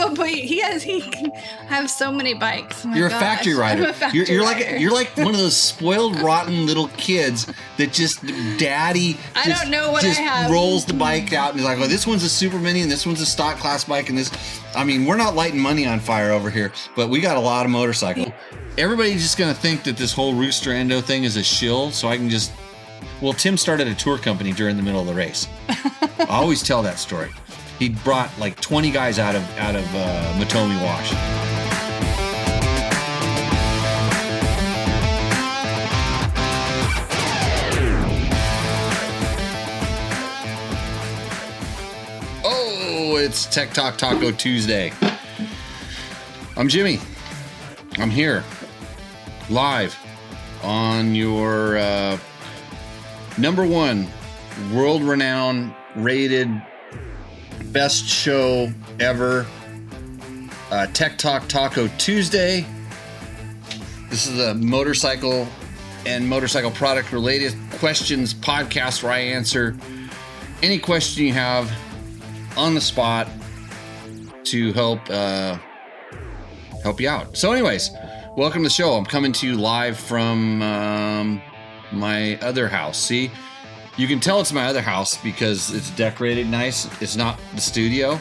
go, but he can have so many bikes. Oh You're gosh. a factory rider. I'm a factory rider. You're like one of those spoiled, rotten little kids that just daddy. I don't know what just I have. rolls the bike out and he's like, "Oh, this one's a super mini and this one's a stock class bike and this." I mean, we're not lighting money on fire over here, but we got a lot of motorcycle. Everybody's just gonna think that this whole Rooster Endo thing is a shill, so I can just. Well, Tim started a tour company during the middle of the race. I always tell that story. He brought like 20 guys out of Matomi Wash. Oh, it's Tech Talk Taco Tuesday. I'm Jimmy. I'm here live on your number one world-renowned rated best show ever, Tech Talk Taco Tuesday. This is a motorcycle and motorcycle product related questions podcast where I answer any question you have on the spot to help you out. So anyways, welcome to the show. I'm coming to you live from my other house. See, you can tell it's my other house because it's decorated nice. It's not the studio.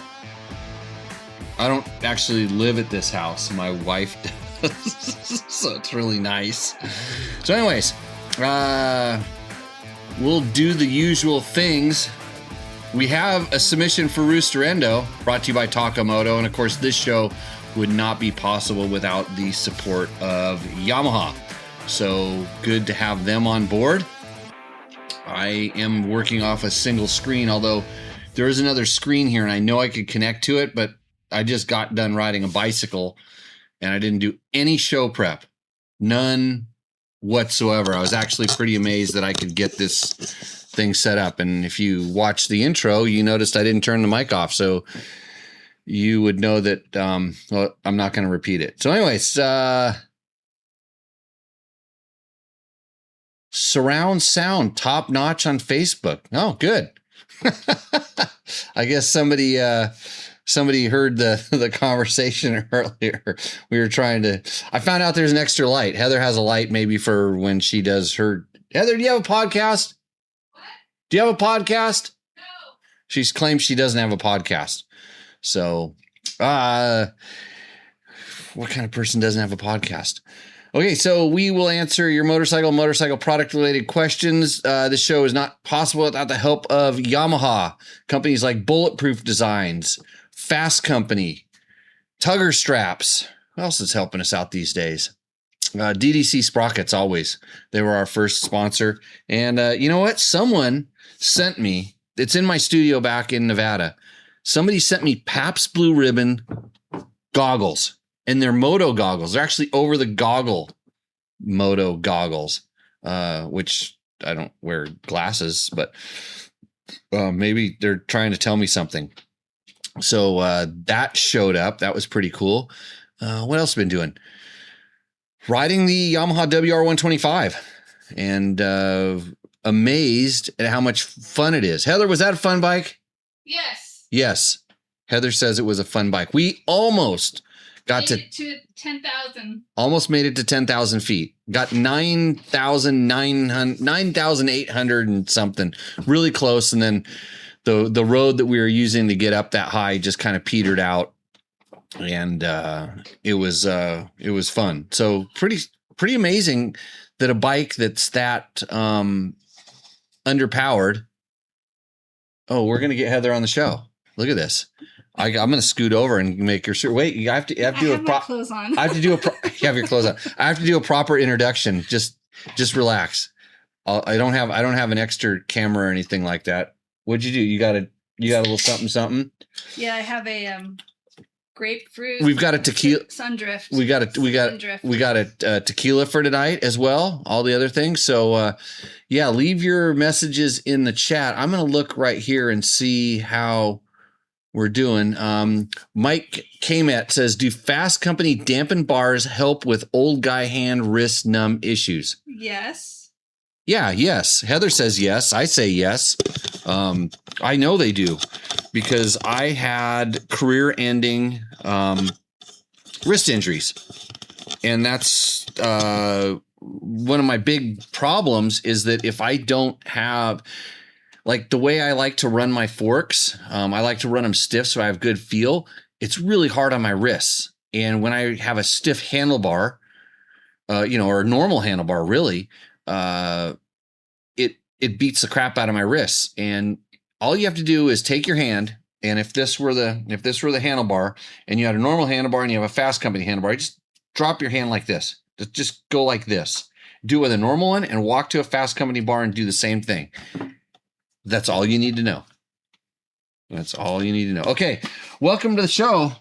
I don't actually live at this house. My wife does. So it's really nice. So anyways, we'll do the usual things. We have a submission for Rooster Endo brought to you by Takamoto. And of course, this show would not be possible without the support of Yamaha. So good to have them on board. I am working off a single screen, although there is another screen here and I know I could connect to it, but I just got done riding a bicycle and I didn't do any show prep. None whatsoever. I was actually pretty amazed that I could get this thing set up. And if you watch the intro, you noticed I didn't turn the mic off. So you would know that well, I'm not going to repeat it. So anyways, surround sound top notch on Facebook. Oh, good. I guess somebody heard the conversation earlier. We were trying to. I found out there's an extra light. Heather has a light maybe for when she does her. Heather, do you have a podcast? What? Do you have a podcast? No. She claims she doesn't have a podcast. So, what kind of person doesn't have a podcast? Okay, so we will answer your motorcycle product related questions. This show is not possible without the help of Yamaha. Companies like Bulletproof Designs, Fast Company, Tugger Straps. Who else is helping us out these days? DDC Sprockets, always. They were our first sponsor. And you know what? Someone sent me, it's in my studio back in Nevada. Somebody sent me Pabst Blue Ribbon goggles. And they're moto goggles. They're actually over the goggle moto goggles, which I don't wear glasses, but maybe they're trying to tell me something. So that showed up. That was pretty cool. What else have I been doing? Riding the Yamaha WR125 and amazed at how much fun it is. Heather, was that a fun bike? Yes. Yes. Heather says it was a fun bike. We almost got to 10,000. Almost made it to 10,000 feet. Got 9,800 and something. Really close. And then the road that we were using to get up that high just kind of petered out. And it was fun. So pretty amazing that a bike that's that underpowered. Oh, we're gonna get Heather on the show. Look at this. I'm going to scoot over and make your shirt. Wait, you have to do a clothes on. I have to do you have your clothes on. I have to do a proper introduction. Just relax. I don't have an extra camera or anything like that. What'd you do? You got a little something? Yeah, I have a grapefruit. We've got a tequila Sundrift. We got a tequila for tonight as well. All the other things. So yeah, leave your messages in the chat. I'm going to look right here and see how we're doing. Mike Kamet says, do Fast Company dampen bars help with old guy hand wrist numb issues? Yes. Yeah, yes. Heather says yes. I say yes. I know they do because I had career-ending wrist injuries, and that's one of my big problems. Is that if I don't have like the way I like to run my forks, I like to run them stiff so I have good feel. It's really hard on my wrists, and when I have a stiff handlebar, or a normal handlebar, really. It beats the crap out of my wrists. And all you have to do is take your hand, and if this were the handlebar, and you had a normal handlebar and you have a Fast Company handlebar, you just drop your hand like this. Just go like this. Do it with a normal one and walk to a Fast Company bar and do the same thing. That's all you need to know. That's all you need to know. Okay, welcome to the show.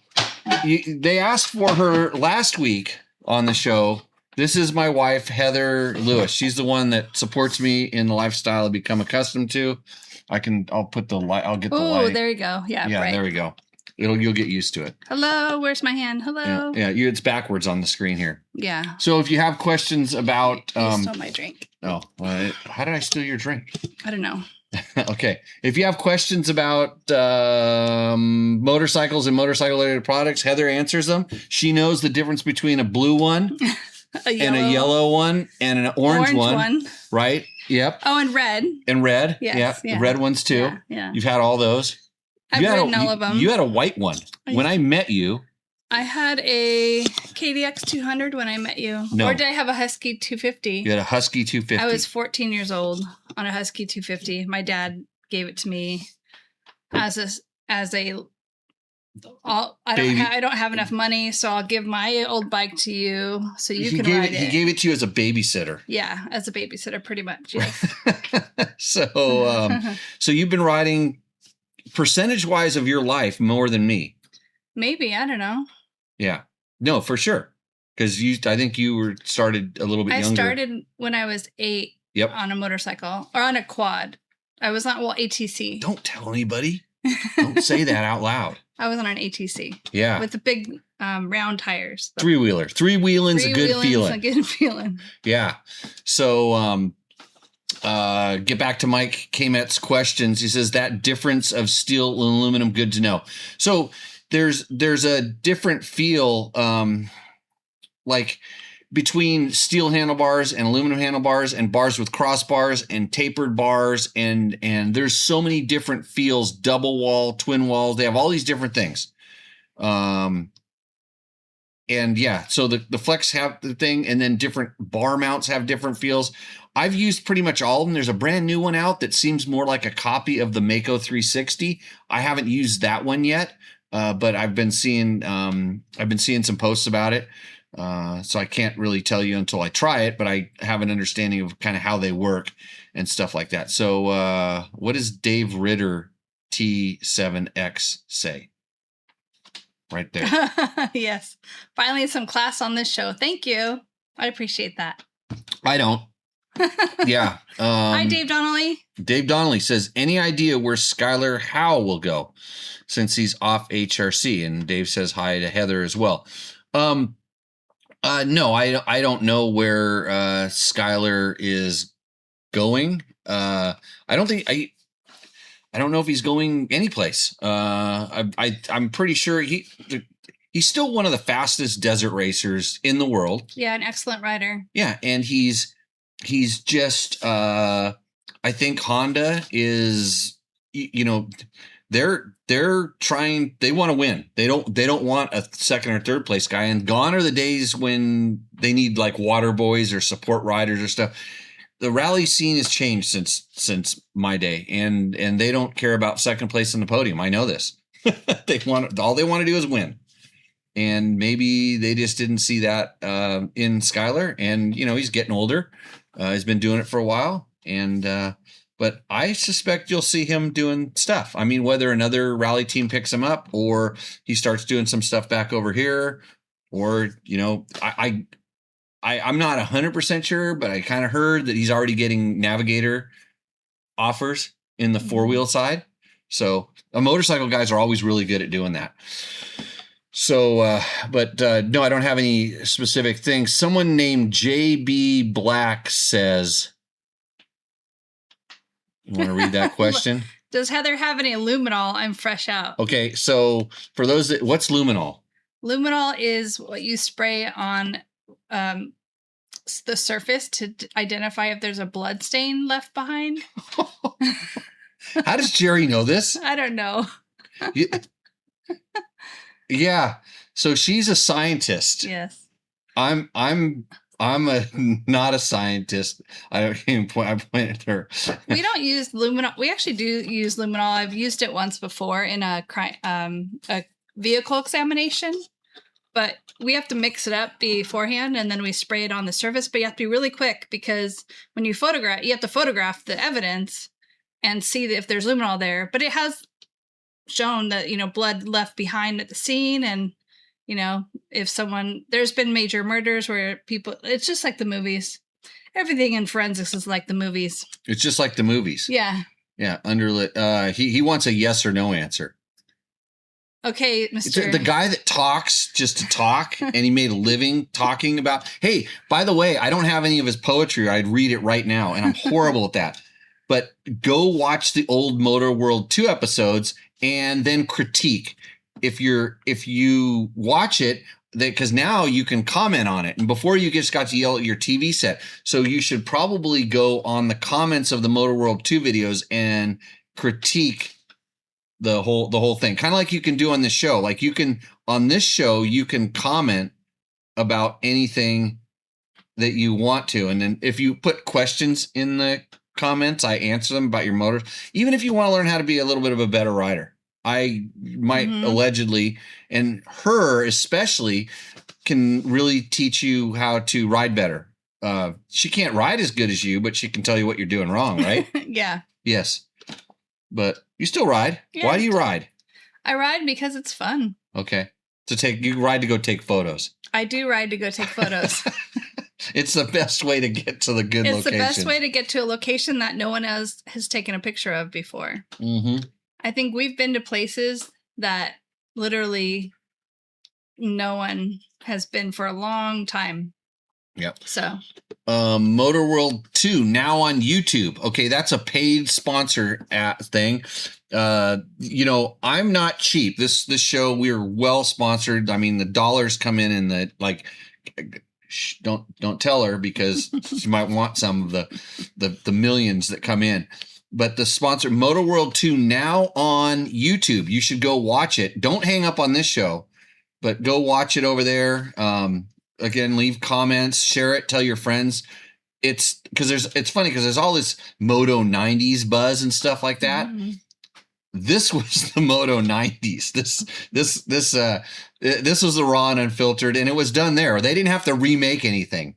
They asked for her last week on the show. This is my wife, Heather Lewis. She's the one that supports me in the lifestyle I've become accustomed to. I'll put the light. I'll get the light. Oh, there you go. Yeah, right. There we go. You'll get used to it. Hello, where's my hand? Hello. Yeah, it's backwards on the screen here. Yeah. So if you have questions about, You stole my drink. Oh, how did I steal your drink? I don't know. Okay. If you have questions about motorcycles and motorcycle-related products, Heather answers them. She knows the difference between a blue one and a yellow one and an orange one. Right? Yep. Oh, and red. And red. Yes, yeah. Red ones too. Yeah. You've had all those. I've ridden all of them. You had a white one. When I met you. I had a KDX 200 when I met you. No. Or did I have a Husky 250? You had a Husky 250. I was 14 years old on a Husky 250. My dad gave it to me as a I don't have enough money, so I'll give my old bike to you so you can ride it. He gave it to you as a babysitter. Yeah, as a babysitter, pretty much. Yes. So you've been riding percentage-wise of your life more than me. Maybe, I don't know. Yeah, no, for sure. Because I think you started a little bit younger. I started when I was 8. Yep. On a motorcycle or on a quad. I was not ATC. Don't tell anybody. Don't say that out loud. I was on an ATC. Yeah. With the big round tires. Three-wheeler. Three-wheeling's a good feeling. A good feeling. Yeah. So get back to Mike Kamet's questions. He says that difference of steel and aluminum, good to know. So there's a different feel like between steel handlebars and aluminum handlebars and bars with crossbars and tapered bars and there's so many different feels, double wall, twin walls. They have all these different things. And yeah, so the Flex have the thing, and then different bar mounts have different feels. I've used pretty much all of them. There's a brand new one out that seems more like a copy of the Mako 360. I haven't used that one yet, but I've been seeing some posts about it. So I can't really tell you until I try it, but I have an understanding of kind of how they work and stuff like that. So what does Dave Ritter T7X say? Right there. Yes. Finally some class on this show. Thank you. I appreciate that. I don't. Yeah. Hi, Dave Donnelly. Dave Donnelly says, any idea where Skylar Howe will go since he's off HRC? And Dave says hi to Heather as well. No, I don't know where Skylar is going. I don't know if he's going anyplace. I'm pretty sure he's still one of the fastest desert racers in the world. Yeah, an excellent rider. Yeah, and he's just I think Honda is they're trying, they want to win. They don't want a second or third place guy. And gone are the days when they need like water boys or support riders or stuff. The rally scene has changed since my day, and they don't care about second place in the podium. I know this. All they want to do is win. And maybe they just didn't see that in Skylar. And he's getting older. He's been doing it for a while, but I suspect you'll see him doing stuff. I mean, whether another rally team picks him up or he starts doing some stuff back over here, or, I'm not 100% sure, but I kind of heard that he's already getting Navigator offers in the four-wheel side. So motorcycle guys are always really good at doing that. So, no, I don't have any specific things. Someone named JB Black says, You want to read that question? Does Heather have any luminol? I'm fresh out. Okay, so for those that, what's luminol? Luminol is what you spray on the surface to identify if there's a blood stain left behind. How does Jerry know this? I don't know. Yeah. So she's a scientist. Yes. I'm not a scientist. I don't even point. I pointed at her. We don't use luminol. We actually do use luminol. I've used it once before in a vehicle examination, but we have to mix it up beforehand and then we spray it on the surface. But you have to be really quick because when you photograph, you have to photograph the evidence and see if there's luminol there. But it has shown that, blood left behind at the scene. And, if there's been major murders where people, it's just like the movies. Everything in forensics is like the movies. It's just like the movies. Yeah. Yeah. Underlit. He wants a yes or no answer. Okay, Mr. The guy that talks just to talk and he made a living talking about, hey, by the way, I don't have any of his poetry. I'd read it right now. And I'm horrible at that. But go watch the old Motor World 2 episodes and then critique. If you watch it, because now you can comment on it. And before you just got to yell at your TV set. So you should probably go on the comments of the Motor World 2 videos and critique the whole thing. Kind of like you can do on this show. Like on this show, you can comment about anything that you want to. And then if you put questions in the comments, I answer them about your motors. Even if you want to learn how to be a little bit of a better rider. I might allegedly, and her especially, can really teach you how to ride better. She can't ride as good as you, but she can tell you what you're doing wrong, right? Yeah. Yes. But you still ride. Yeah, Why do you ride? I ride because it's fun. Okay. You ride to go take photos. I do ride to go take photos. It's the best way to get to the good location. It's the best way to get to a location that no one else has taken a picture of before. Mm-hmm. I think we've been to places that literally no one has been for a long time. Yep. So, Motor World 2 now on YouTube. Okay, that's a paid sponsor thing. I'm not cheap. This show, we're well sponsored. I mean, the dollars come in the don't tell her because she might want some of the millions that come in. But the sponsor, Motor World 2, now on YouTube. You should go watch it. Don't hang up on this show, but go watch it over there. Again, leave comments, share it, tell your friends. It's funny because there's all this Moto 90s buzz and stuff like that. Mm-hmm. This was the Moto 90s. This was the raw and unfiltered, and it was done there. They didn't have to remake anything.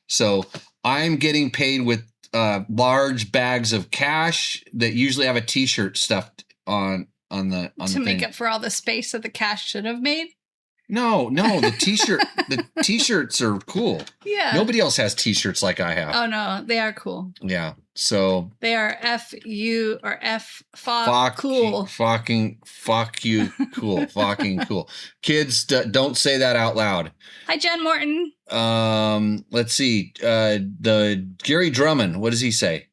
So I'm getting paid with large bags of cash that usually have a T-shirt stuffed on the to make up for all the space that the cash should have made. No, the T-shirts are cool. Yeah. Nobody else has T-shirts like I have. Oh no, they are cool. Yeah. So they are cool. Fuck you, cool. Fucking cool. Kids, don't say that out loud. Hi, Jen Morton. Let's see. The Gary Drummond. What does he say?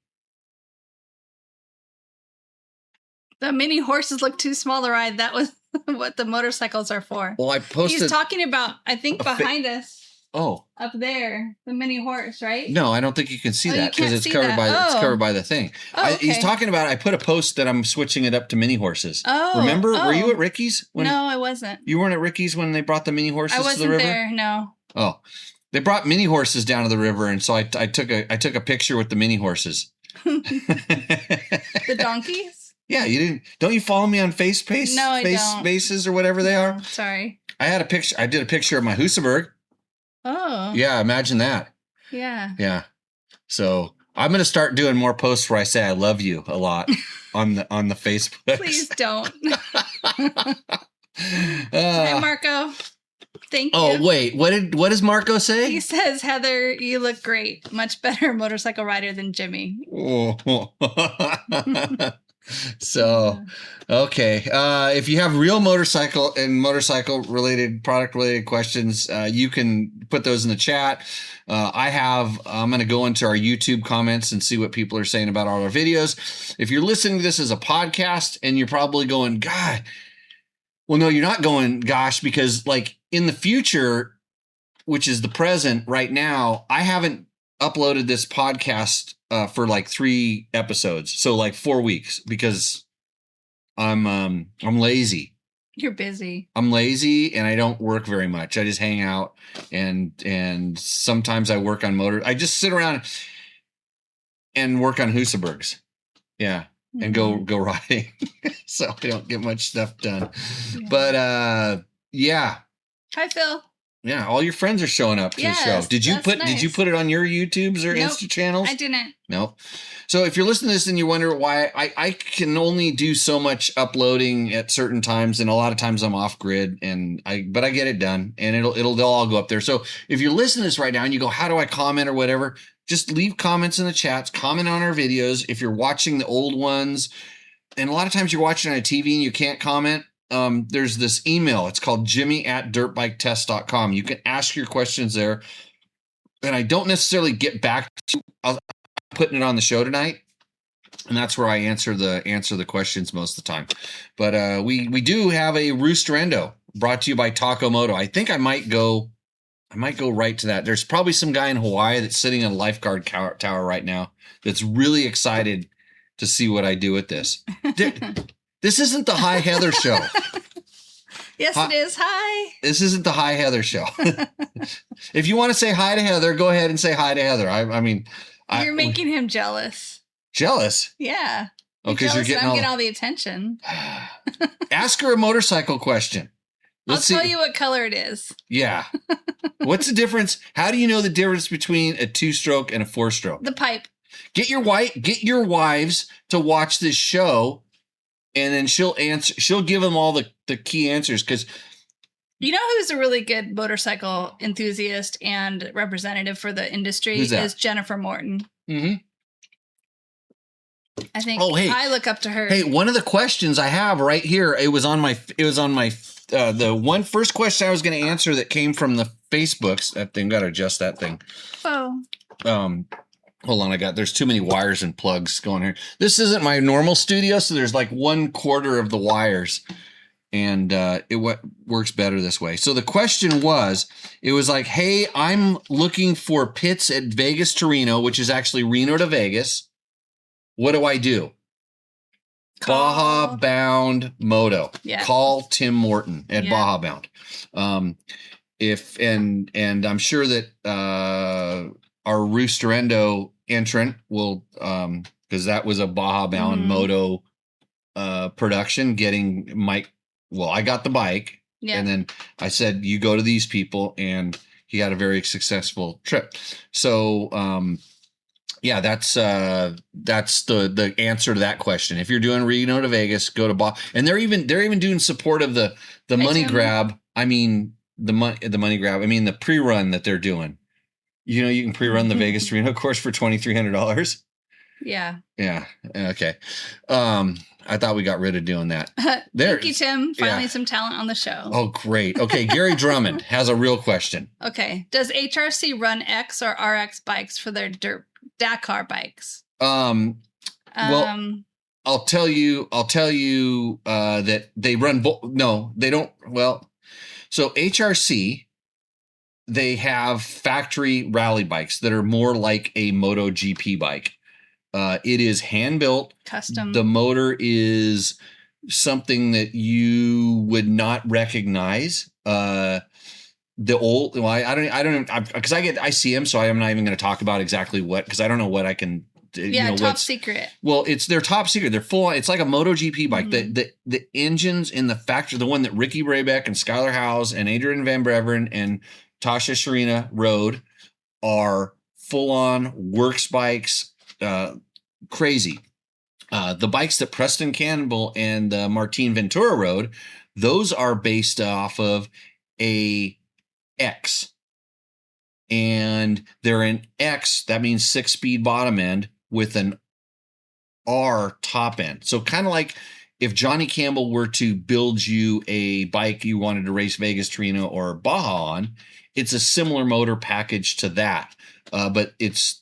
The mini horses look too small to ride. That was what the motorcycles are for. Well, I posted. He's talking about, I think, behind us. Oh, up there, the mini horse, right? No, I don't think you can see that because it's covered by the thing. Oh, okay. He's talking about. I put a post that I'm switching it up to mini horses. Oh, remember? Were you at Ricky's? No, I wasn't. You weren't at Ricky's when they brought the mini horses to the river. There. No. Oh, they brought mini horses down to the river, and so I took a picture with the mini horses. The donkeys. Yeah, you didn't. Don't you follow me on FaceSpace? No, I don't. Spaces or whatever they are. Sorry. I had a picture. I did a picture of my Husaberg. Oh. Yeah, imagine that. Yeah. Yeah. So I'm gonna start doing more posts where I say I love you a lot on the Facebook. Please don't. Hi, Marco. Thank you. Oh wait, what does Marco say? He says, Heather, you look great. Much better motorcycle rider than Jimmy. Oh. So, okay. If you have real motorcycle and motorcycle related, product related questions, you can put those in the chat. I'm going to go into our YouTube comments and see what people are saying about all our videos. If you're listening to this as a podcast and you're probably going, God, well, no, you're not going, gosh, because like in the future, which is the present right now, I haven't uploaded this podcast for like 3 episodes. So like 4 weeks because I'm lazy. You're busy. I'm lazy and I don't work very much. I just hang out and sometimes I work on I just sit around and work on Husabergs. Yeah. And go riding. So I don't get much stuff done. Yeah. But yeah. Hi, Phil. Yeah, all your friends are showing up to the show. Did you put it on your YouTubes or Insta channels? I didn't. Nope. So if you're listening to this and you wonder why I can only do so much uploading at certain times, and a lot of times I'm off grid, but I get it done, and they'll all go up there. So if you're listening to this right now and you go, how do I comment or whatever? Just leave comments in the chats, comment on our videos. If you're watching the old ones, and a lot of times you're watching on a TV and you can't comment, there's this email. It's called jimmy@dirtbiketest.com. You can ask your questions there. And I don't necessarily get back to I'm putting it on the show tonight. And that's where I answer the questions most of the time. But we do have a Roosterendo brought to you by Taco Moto. I think I might go right to that. There's probably some guy in Hawaii that's sitting in a lifeguard tower right now that's really excited to see what I do with this. This isn't the Hi Heather show. Yes, it is. Hi. This isn't the Hi Heather show. If you want to say hi to Heather, go ahead and say hi to Heather. I mean, you're making him jealous. Jealous? Yeah. Oh, because you're getting all the attention. Ask her a motorcycle question. I'll tell you what color it is. Yeah. What's the difference? How do you know the difference between a 2-stroke and a 4-stroke? The pipe. Get your wives to watch this show, and then she'll give them all the key answers. Because you know who's a really good motorcycle enthusiast and representative for the industry is Jennifer Morton. Mm-hmm. I think I look up to her. Hey, one of the questions I have right here, it was on my the first question I was going to answer that came from the Facebooks. That thing, got to adjust that thing. Oh. Hold on, there's too many wires and plugs going here. This isn't my normal studio, so there's like 1/4 of the wires, and it works better this way. So the question was, it was like, hey, I'm looking for pits at Vegas to Reno, which is actually Reno to Vegas. What do I do? Baja Bound Moto. Yeah. Call Tim Morton at Baja Bound. And I'm sure that our Roosterendo entrant will, because that was a Baja Bound Moto production, getting Mike. Well, I got the bike, and then I said, you go to these people, and he had a very successful trip. So, yeah, that's the answer to that question. If you're doing Reno to Vegas, go to Baja, and they're even doing support of the money grab. I mean the money grab. I mean the pre-run that they're doing. You know, you can pre-run the Vegas to Reno course for $2,300. Yeah. Yeah. Okay. I thought we got rid of doing that. Thank you, Tim. Finally, some talent on the show. Oh, great. Okay, Gary Drummond has a real question. Okay, does HRC run X or RX bikes for their Dakar bikes? Well, I'll tell you that they run both. No, they don't. Well, so HRC, they have factory rally bikes that are more like a MotoGP bike. It is hand built, custom. The motor is something that you would not recognize. I don't because I see them, so I'm not even going to talk about exactly what, because I don't know what I can. Top secret. Well, they're top secret. They're full. It's like a MotoGP bike. Mm-hmm. The engines in the factory, the one that Ricky Brabeck and Skylar Howes and Adrian Van Breveren and Tasha Sharina rode, are full on works bikes. Crazy. The bikes that Preston Campbell and Martin Ventura rode, those are based off of a X, and they're an X. That means 6-speed bottom end with an are top end. So kind of like if Johnny Campbell were to build you a bike you wanted to race Vegas, Torino, or Baja on, it's a similar motor package to that. But it's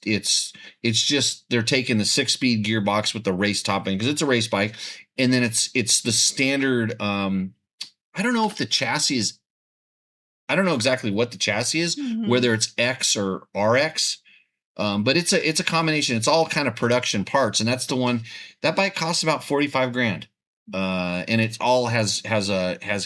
just they're taking the 6-speed gearbox with the race top end because it's a race bike, and then it's the standard. I don't know if the chassis is. I don't know exactly what the chassis is, whether it's X or RX. But it's a combination. It's all kind of production parts, and that's the one. That bike costs about $45,000, and it all has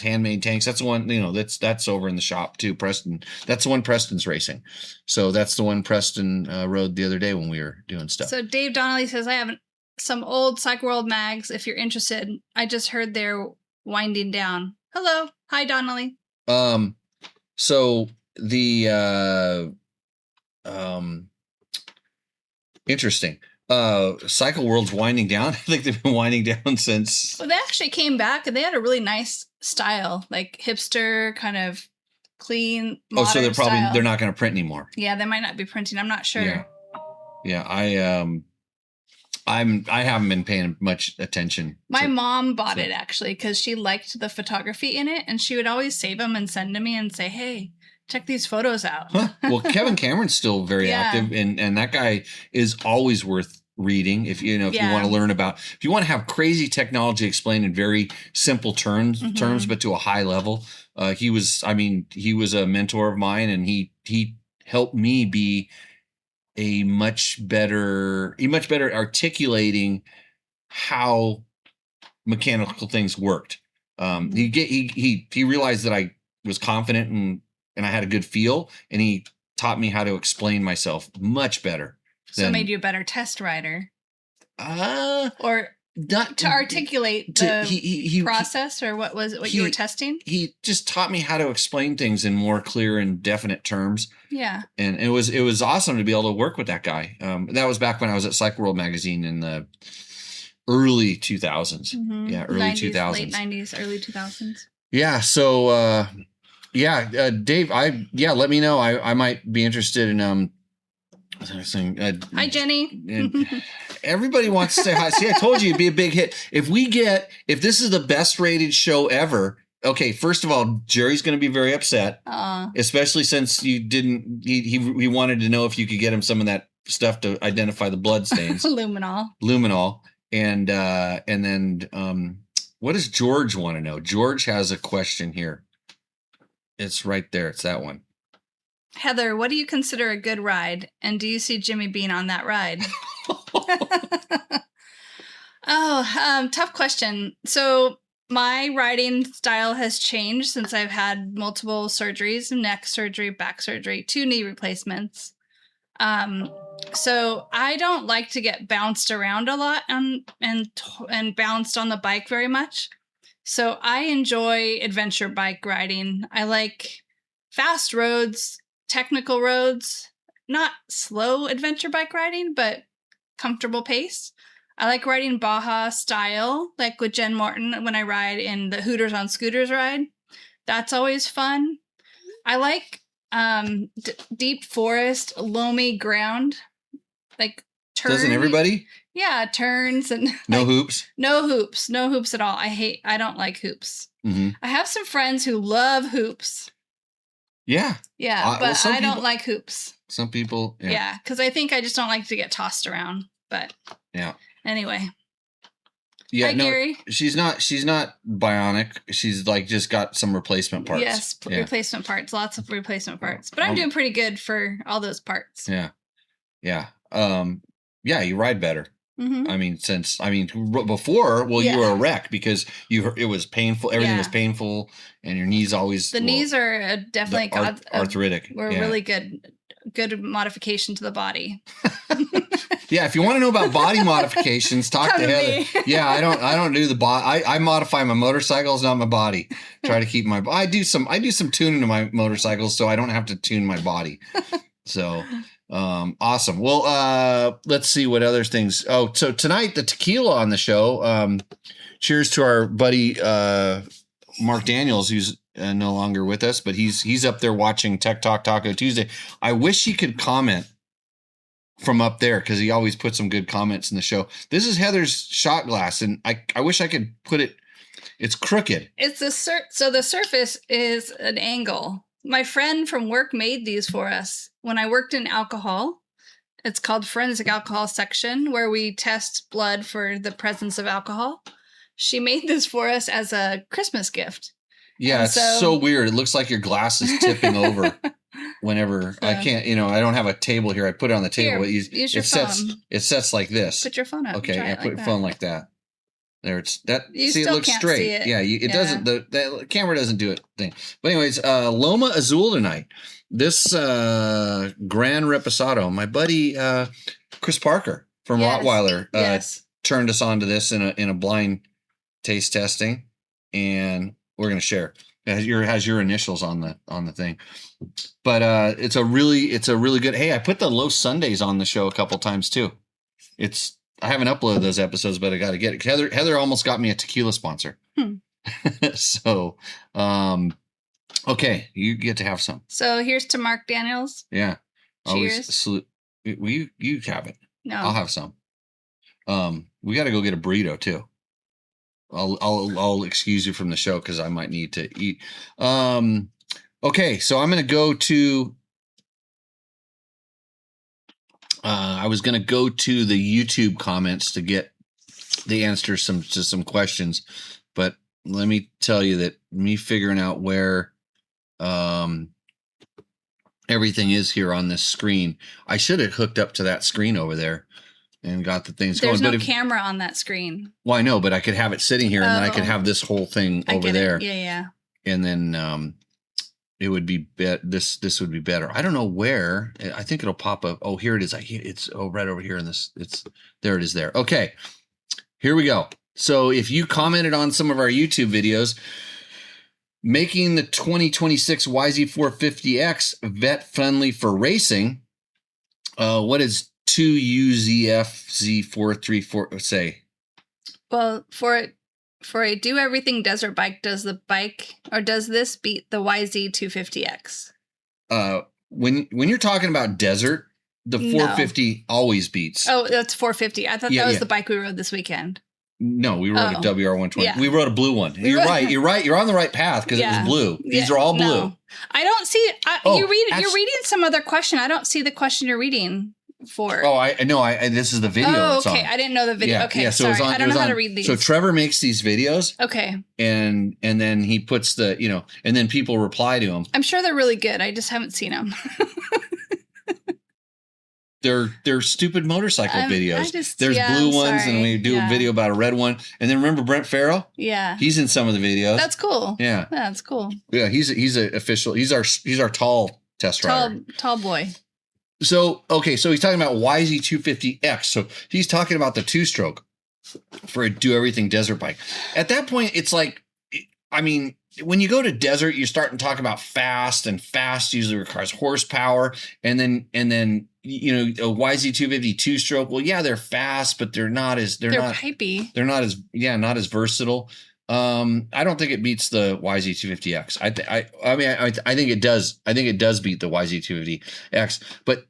handmade tanks. That's the one. That's over in the shop too. Preston. That's the one Preston's racing. So that's the one Preston rode the other day when we were doing stuff. So Dave Donnelly says, "I have some old Cycle World mags. If you're interested, I just heard they're winding down." Hello, hi Donnelly. So the interesting. Cycle World's winding down. I think they've been winding down since. Well, they actually came back and they had a really nice style, like hipster, kind of clean. Oh, so they're style. they're not going to print anymore. Yeah, they might not be printing. I'm not sure. Yeah. I haven't been paying much attention. My mom bought it actually because she liked the photography in it, and she would always save them and send to me and say, "Hey, check these photos out." Huh. Well, Kevin Cameron's still very active, and that guy is always worth reading. If you want to learn about, if you want to have crazy technology explained in very simple terms, but to a high level, he was a mentor of mine, and he helped me be a much better articulating how mechanical things worked. He realized that I was confident and I had a good feel, and he taught me how to explain myself much better. So made you a better test rider? Or not to articulate the process, or what you were testing? He just taught me how to explain things in more clear and definite terms. Yeah. And it was awesome to be able to work with that guy. That was back when I was at Cycle World magazine in the early 2000s. Yeah, early 90s, 2000s. Late 90s, early 2000s. Yeah, so Dave, let me know. I might be interested in hi Jenny. Everybody wants to say hi. See, I told you it'd be a big hit. If this is the best rated show ever, okay, first of all, Jerry's going to be very upset, especially since you didn't. He wanted to know if you could get him some of that stuff to identify the blood stains. Luminol, and then what does George want to know? George has a question here. It's right there. It's that one. Heather, what do you consider a good ride? And do you see Jimmy being on that ride? Tough question. So my riding style has changed since I've had multiple surgeries, neck surgery, back surgery, 2 knee replacements. So I don't like to get bounced around a lot and bounced on the bike very much. So I enjoy adventure bike riding. I like fast roads, technical roads, not slow adventure bike riding, but comfortable pace. I like riding Baja style, like with Jen Morton when I ride in the Hooters on Scooters ride. That's always fun. I like deep forest, loamy ground, like turns. Doesn't everybody? Yeah, turns and no hoops. No hoops at all. I don't like hoops. I have some friends who love hoops. Yeah. Yeah, but I don't like hoops. Some people. Yeah, because I think I just don't like to get tossed around. But yeah. Anyway. Yeah, hi, Gary. She's not bionic. She's like just got some replacement parts. Yes, replacement parts. Lots of replacement parts. But I'm doing pretty good for all those parts. Yeah. Yeah. You ride better. I mean, before, you were a wreck because it was painful. Everything was painful, and your knees always. The knees are definitely arthritic. We're really good modification to the body. Yeah, if you want to know about body modifications, talk to Heather. Yeah, I don't do the body. I modify my motorcycles, not my body. Try to keep my. I do some tuning to my motorcycles, so I don't have to tune my body. So. Awesome. Well, let's see what other things. Oh, so tonight the tequila on the show. Cheers to our buddy Mark Daniels, who's no longer with us, but he's up there watching Tech Talk Taco Tuesday. I wish he could comment from up there because he always puts some good comments in the show. This is Heather's shot glass, and I wish I could put it. It's crooked. It's so the surface is an angle. My friend from work made these for us when I worked in alcohol. It's called Forensic Alcohol Section, where we test blood for the presence of alcohol. She made this for us as a Christmas gift. Yeah, And it's so weird. It looks like your glass is tipping over whenever I can't. I don't have a table here. I put it on the table. Here, use your phone. It sets like this. Put your phone up. Okay, Try I it put like your that. phone like that. There, it's that. You See, it still looks can't straight. see it. Yeah, it Yeah. doesn't. The camera doesn't do it thing. But anyways, Loma Azul tonight. This Gran Reposado. My buddy Chris Parker from Yes. Rottweiler Yes. turned us on to this in a blind taste testing, and we're gonna share. It has your initials on the thing, but it's a really good. Hey, I put the Los Sundays on the show a couple times too. I haven't uploaded those episodes, but I got to get it. Heather almost got me a tequila sponsor. So, okay, you get to have some. So here's to Mark Daniels. Yeah. Always Cheers. salute. Will you have it? No. I'll have some. We got to go get a burrito too. I'll excuse you from the show because I might need to eat. Okay, so I'm gonna go to. I was gonna go to the YouTube comments to get the answers to some questions, but let me tell you that me figuring out where everything is here on this screen, I should have hooked up to that screen over there and got the things There's going. no But camera on that screen. well, I know, but I could have it sitting here, and then I could Oh. have this whole thing I over get there, it. Yeah. and then it would be this would be better. I don't know where. I think it'll pop up. Oh, here it is. It's right over here in this. There it is there. Okay, here we go. So if you commented on some of our YouTube videos, making the 2026 YZ450X vet friendly for racing, what is 2UZFZ434 say? Well, for a do everything desert bike, does this beat the YZ250X? When you're talking about desert, the No. 450 always beats. Oh, that's 450. I thought Yeah, that was yeah. the bike we rode this weekend. No, we rode a Oh. WR120. Yeah. We rode a blue one. You're right. You're on the right path because it Yeah. was blue. These Yeah, are all blue. no. I don't see. Oh, you're actually- reading some other question. I don't see the question you're reading for. Oh, I know. This is the video. Oh, it's okay. on. I didn't know the video. Yeah, Okay, yeah, so it sorry. was on, I don't know how to read these. So Trevor makes these videos, Okay, and then he puts and then people reply to him. I'm sure they're really good. I just haven't seen them. They're stupid motorcycle videos. There's yeah, blue I'm ones, sorry. and we do Yeah. a video about a red one. And then remember Brent Farrell? Yeah, He's in some of the videos. that's cool. Yeah, That's cool. yeah. He's a official. He's our tall test rider. Tall boy. So okay, so he's talking about YZ250X. So he's talking about the two-stroke for a do everything desert bike. At that point, it's like, I mean, when you go to desert, you're starting to talk about fast, and fast usually requires horsepower, and then a YZ250 two-stroke. Well, yeah, they're fast, but they're not Pipey. not as versatile. I don't think it beats the YZ250X. I think it does. I think it does beat the YZ250X. But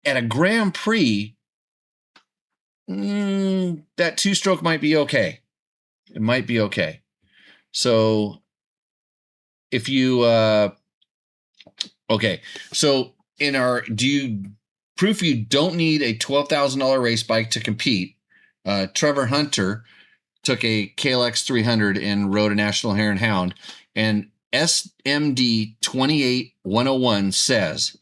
at a Grand Prix, that two-stroke might be okay. It might be okay. So if you okay, so proof you don't need a $12,000 race bike to compete. Trevor Hunter took a KLX 300 and rode a National Hare and Hound, and SMD 28101 says,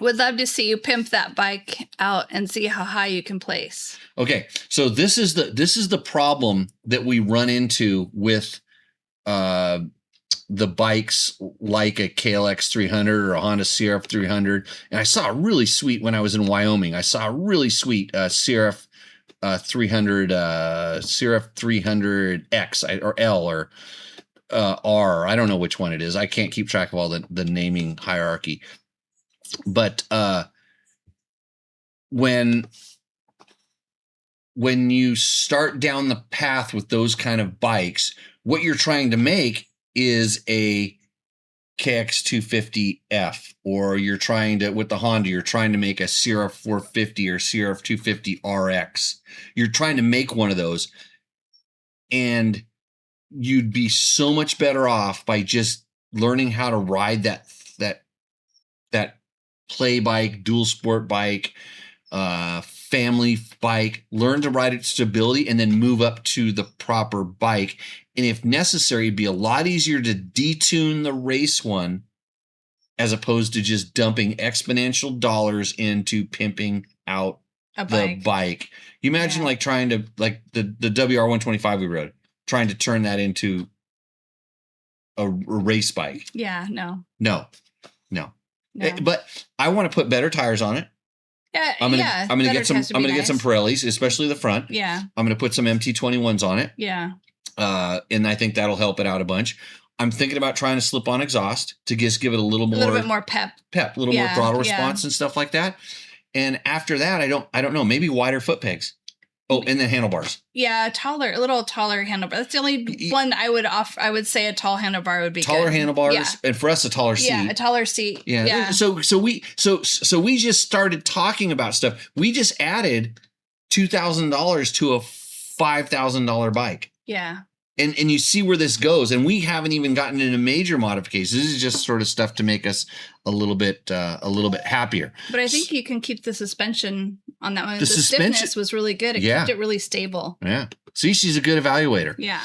Would love to see you pimp that bike out and see how high you can place. okay, so this is the problem that we run into with the bikes like a KLX 300 or a Honda CRF 300. And I saw a really sweet, when I was in Wyoming, I saw a really sweet CRF 300 CRF 300X or L or R. I don't know which one it is. I can't keep track of all the naming hierarchy. But when you start down the path with those kind of bikes, what you're trying to make is a KX250F, or you're trying to, with the Honda, you're trying to make a CRF 450 or CRF 250 RX. You're trying to make one of those, and you'd be so much better off by just learning how to ride that play bike, dual sport bike, family bike. Learn to ride its stability, and then move up to the proper bike. And if necessary, it'd be a lot easier to detune the race one as opposed to just dumping exponential dollars into pimping out the bike. You imagine like trying to, like the WR125 we rode, trying to turn that into a race bike. Yeah, no. But I want to put better tires on it. Yeah, I'm gonna get some Pirellis, especially the front. Yeah. I'm gonna put some MT21s on it. Yeah. And I think that'll help it out a bunch. I'm thinking about trying to slip on exhaust to just give it a little bit more pep, a little more throttle response and stuff like that. And after that, I don't know, maybe wider foot pegs. Oh, and then handlebars. Yeah, a little taller handlebar. That's the only one I would say a tall handlebar would be taller good. Handlebars, and for us a taller seat. Yeah, a taller seat. Yeah. So we just started talking about stuff. We just added $2,000 to a $5,000 bike. Yeah. And you see where this goes, and we haven't even gotten into major modifications. This is just sort of stuff to make us a little bit happier. But I think you can keep the suspension on that one. The stiffness was really good. It kept it really stable. Yeah. See, she's a good evaluator. Yeah.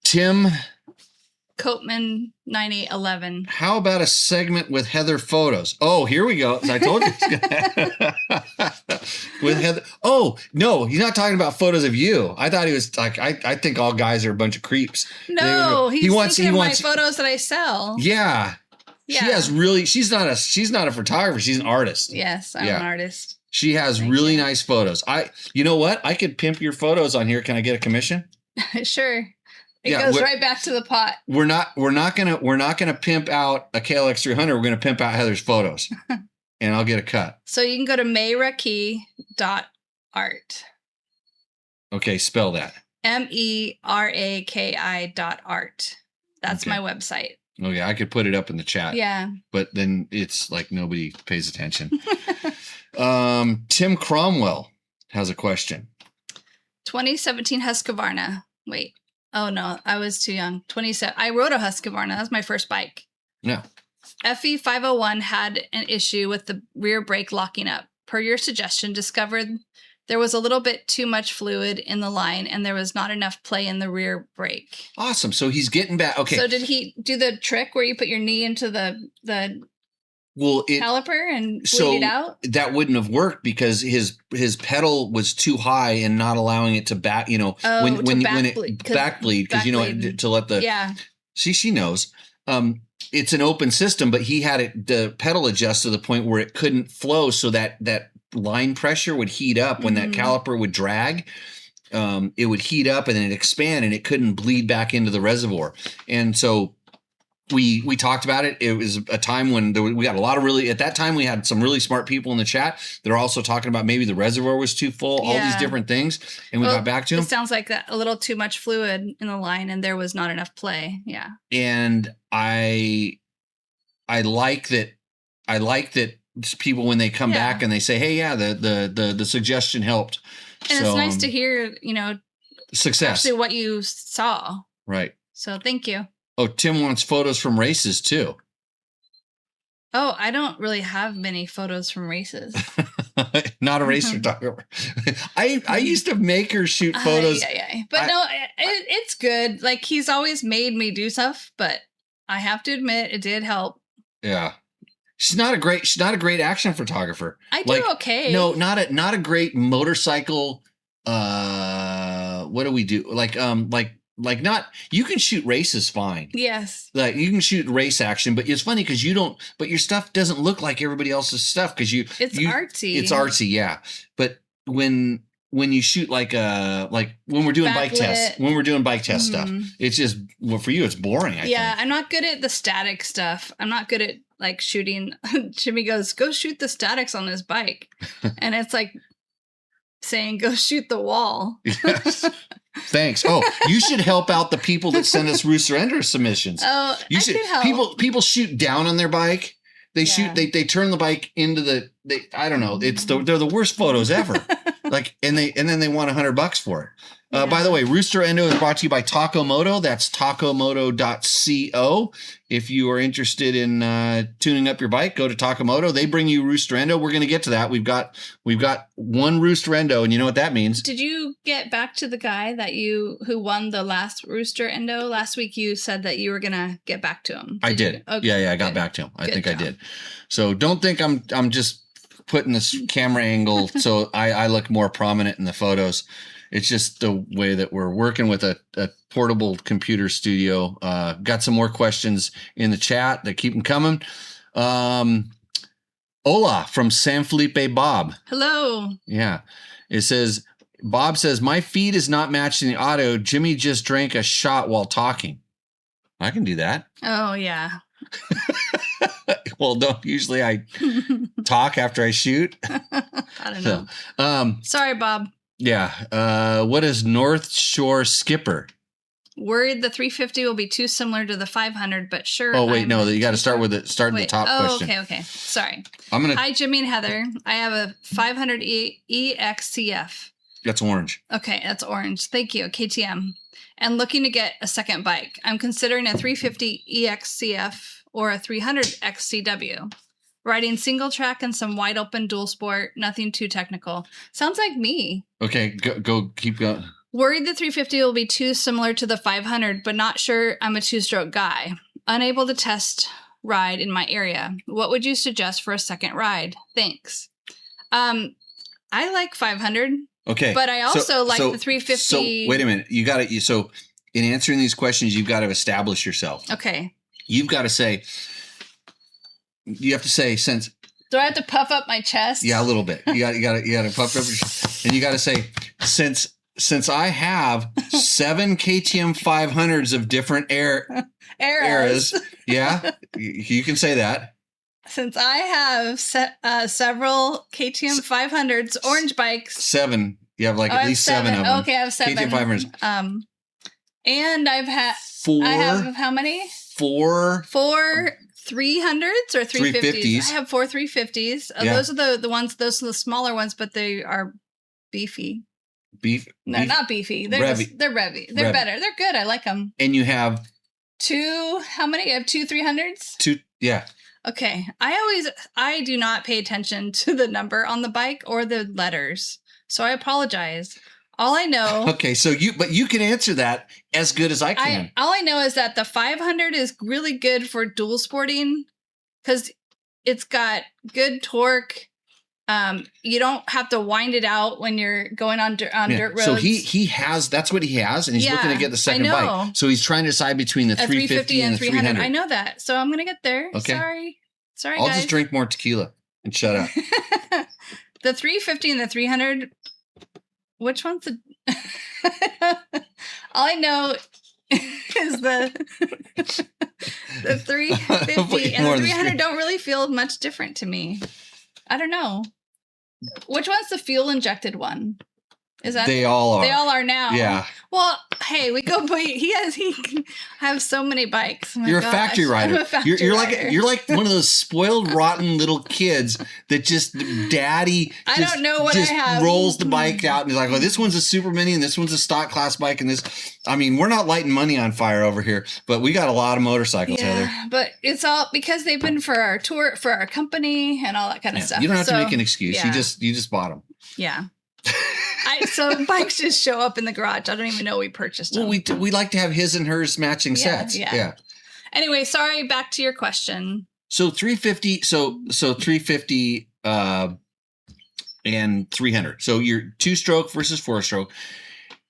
Tim Coatman 9811. How about a segment with Heather photos? Oh, here we go. I told you. With Heather. Oh, no, he's not talking about photos of you. I thought he was like, I think all guys are a bunch of creeps. No, he wants my photos that I sell. Yeah. She has really, she's not a photographer. She's an artist. Yes, I'm an artist. She has really nice photos. You know what? I could pimp your photos on here. Can I get a commission? Sure. It goes right back to the pot. We're not gonna pimp out a KLX 300. We're gonna pimp out Heather's photos, and I'll get a cut. So you can go to meiraki.art. Okay, spell that. MERAKI.art. That's my website. Oh yeah, I could put it up in the chat. Yeah, but then it's like nobody pays attention. Tim Cromwell has a question. 2017 Husqvarna. Wait. Oh, no, I was too young. 27. I rode a Husqvarna. That was my first bike. Yeah. FE501 had an issue with the rear brake locking up. Per your suggestion, discovered there was a little bit too much fluid in the line and there was not enough play in the rear brake. Awesome. So he's getting back. Okay. So did he do the trick where you put your knee into the caliper and bleed it out? That wouldn't have worked because his pedal was too high and not allowing it to back, when it back bleed because to let the see, she knows. It's an open system, but he had the pedal adjust to the point where it couldn't flow, so that line pressure would heat up when that caliper would drag. It would heat up and then it'd expand and it couldn't bleed back into the reservoir. And so we talked about it. It was a time when we got a lot of at that time we had some really smart people in the chat that are also talking about maybe the reservoir was too full, all these different things. And we got back to him. It sounds like that a little too much fluid in the line and there was not enough play. Yeah. And I like that people, when they come back and they say, hey, the suggestion helped. And so, it's nice to hear, success. Actually what you saw. Right. So thank you. Oh, Tim wants photos from races too. Oh, I don't really have many photos from races. Not a race photographer. I used to make her shoot photos. But it's good. Like, he's always made me do stuff, but I have to admit it did help. Yeah. She's not a great action photographer. I do okay. No, not a great motorcycle. What do we do? Like not, you can shoot races fine. Yes. Like you can shoot race action, but it's funny because but your stuff doesn't look like everybody else's stuff because it's artsy. It's artsy, yeah. But when you shoot like when we're doing bike tests, stuff, it's just, for you, it's boring. I think. I'm not good at the static stuff. I'm not good at like shooting. Jimmy goes, go shoot the statics on this bike. And it's like, saying go shoot the wall. Yes. Thanks. Oh, you should help out the people that send us Rooster Ender submissions. Oh, You I should. could help. People shoot down on their bike. They Yeah. shoot. They turn the bike into the. I don't know. They're the worst photos ever. Like and then they want $100 for it. Yeah. By the way, Rooster Endo is brought to you by Takomoto. That's takomoto.co. If you are interested in tuning up your bike, go to Takomoto. They bring you Rooster Endo. We're going to get to that. We've got one Rooster Endo, and you know what that means. Did you get back to the guy who won the last Rooster Endo last week? You said that you were gonna get back to him. I did. Okay, Yeah, I got good. back to him. I Good think I job. did. So don't think I'm just putting this camera angle so I look more prominent in the photos. It's just the way that we're working with a portable computer studio. Got some more questions in the chat that keep them coming. Hola from San Felipe Bob. Hello. Yeah. It says, Bob says, my feed is not matching the audio. Jimmy just drank a shot while talking. I can do that. Oh yeah. Well, don't usually I talk after I shoot. I don't know. So, Sorry, Bob. yeah. What is North Shore Skipper? Worried the 350 will be too similar to the 500, but sure. Oh, wait, I'm no, you got to too start sure. with it. Start in the Wait. top Oh, question. okay. Sorry. I'm going to, Hi, Jimmy and Heather. I have a 500 EXCF. that's orange. Okay, that's orange. Thank you, KTM. And looking to get a second bike. I'm considering a 350 EXCF or a 300 XCW. Riding single track and some wide open dual sport. Nothing too technical. Sounds like me. Okay, go, keep going. Worried the 350 will be too similar to the 500, but not sure I'm a two-stroke guy. Unable to test ride in my area. What would you suggest for a second ride? Thanks. I like 500, Okay. but I also like so- the 350. So wait a minute. You got to, so in answering these questions, you've got to establish yourself. Okay. You've got to say, you have to say, since, Do I have to puff up my chest? yeah, a little bit. You got to puff up, and you got to say, since I have 7 KTM 500s of different eras, yeah, you can say that. Since I have several KTM 500s orange bikes. 7, you have like Oh, at I have least 7 of them. Okay, I have 7. KTM 500s. And I've had. 4. I have how many? 4. 4 300s or 350s? 350s. I have 4 350s. Yeah. Those are the ones. Those are the smaller ones, but they are beefy. Beef. No, beef. not beefy. They're Revy. they're revy. They're Revy. better. They're good. I like them. And you have 2. How many? I have 2 300s. 2. Yeah. Okay. I do not pay attention to the number on the bike or the letters. So I apologize. All I know. Okay. So you can answer that as good as I can. All I know is that the 500 is really good for dual sporting because it's got good torque. You don't have to wind it out when you're going on dirt roads. So he has, that's what he has, and he's looking to Yeah, get the second I know. bike. So he's trying to decide between the a 350 and the 300. I know that. So I'm going to get there. Okay. Sorry, I'll guys. just drink more tequila and shut up. The 350 and the 300. Which one's the? All I know is the 350 and More the than 300 don't really feel much different to me. I don't know. Which one's the fuel injected one? Is that They all are. They all are now. Yeah. Well, hey, we go. He can have so many bikes. Oh my You're a gosh, factory rider. I'm a factory You're rider. like one of those spoiled, rotten little kids that just daddy. I just, don't know what just I have. rolls the bike out and he's like, "Oh, this one's a super mini and this one's a stock class bike and this." I mean, we're not lighting money on fire over here, but we got a lot of motorcycles, Heather. But it's all because they've been for our tour, for our company, and all that kind of Yeah, stuff. you don't have to So, make an excuse. yeah. You just bought them. Yeah. So bikes just show up in the garage. I don't even know we purchased them. Well, we like to have his and hers matching sets. yeah. Anyway, sorry. Back to your question. So 350. So 350 and 300. So you're 2-stroke versus 4-stroke.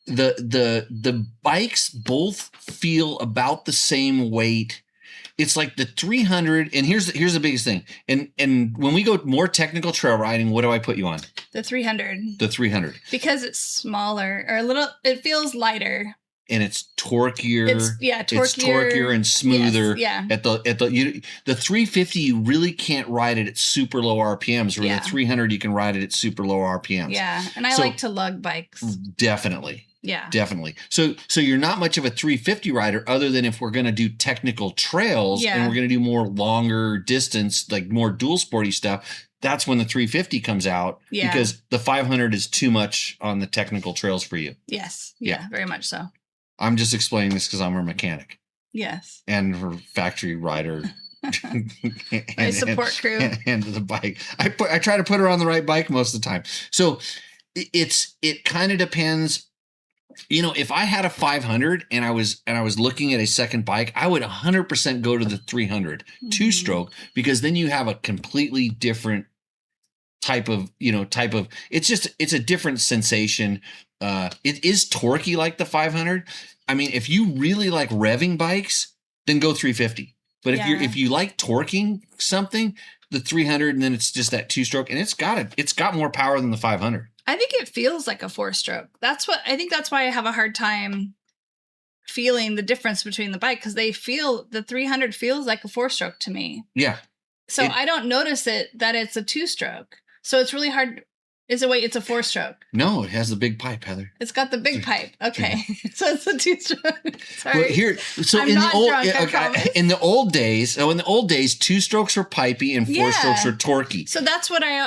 The bikes both feel about the same weight. It's like the 300, and here's the biggest thing. And when we go more technical trail riding, what do I put you on? The 300. The 300. Because it's smaller or a little, it feels lighter. and it's torquier. Torquier. It's torquier and smoother. Yes, The 350 you really can't ride it at super low RPMs. Where the 300 you can ride it at super low RPMs. Yeah, and I like to lug bikes. Definitely. Yeah. Definitely. So you're not much of a 350 rider other than if we're going to do technical trails and we're going to do more longer distance, like more dual sporty stuff. That's when the 350 comes out because the 500 is too much on the technical trails for you. Yes. Yeah, very much so. I'm just explaining this because I'm her mechanic. Yes. And her factory rider. My support crew. And the bike. I try to put her on the right bike most of the time. So it kind of depends. If I had a 500 and I was looking at a second bike, I would 100% go to the 300 two-stroke because then you have a completely different type of it's a different sensation. It is torquey like the 500. I mean, if you really like revving bikes, then go 350. But if you like torquing something, the 300, and then it's just that two-stroke, and it's got more power than the 500. I think it feels like a 4-stroke. That's why I have a hard time feeling the difference between the bike because the 300 feels like a 4-stroke to me. Yeah. So I don't notice that it's a 2-stroke. So it's really hard. It's a 4-stroke. No, it has the big pipe, Heather. It's got the big pipe. Okay. So it's a 2-stroke. Sorry. Well, in the old days, 2-strokes were pipey and 4-strokes were torquey. So that's what I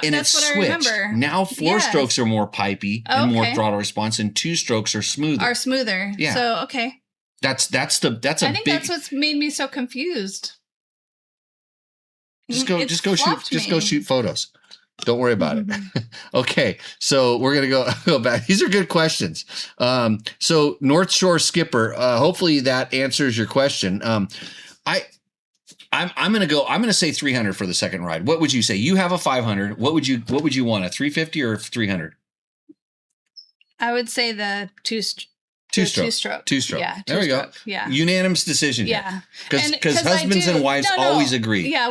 remember. Now 4-strokes are more pipey and more throttle response, and 2-strokes are smoother. Yeah. So okay. That's that's what's made me so confused. Just go shoot photos. Don't worry about it. Okay, so we're gonna go back. These are good questions. So North Shore Skipper, hopefully that answers your question. I'm gonna say 300 for the second ride. What would you say? You have a 500. What would you want? A 350 or 300? I would say the two-stroke. Two-stroke. Yeah. There we go. Yeah. Unanimous decision. Yeah. Because husbands and wives always agree. Yeah.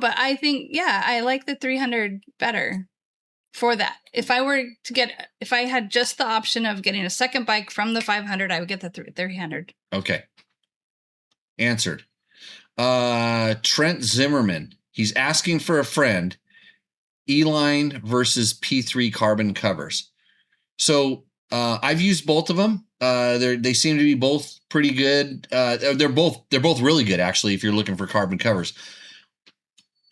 But I think, I like the 300 better for that. If I had just the option of getting a second bike from the 500, I would get the 300. Okay. Answered. Trent Zimmerman. He's asking for a friend. E-Line versus P3 carbon covers. So I've used both of them. They seem to be both pretty good. They're both really good, actually, if you're looking for carbon covers.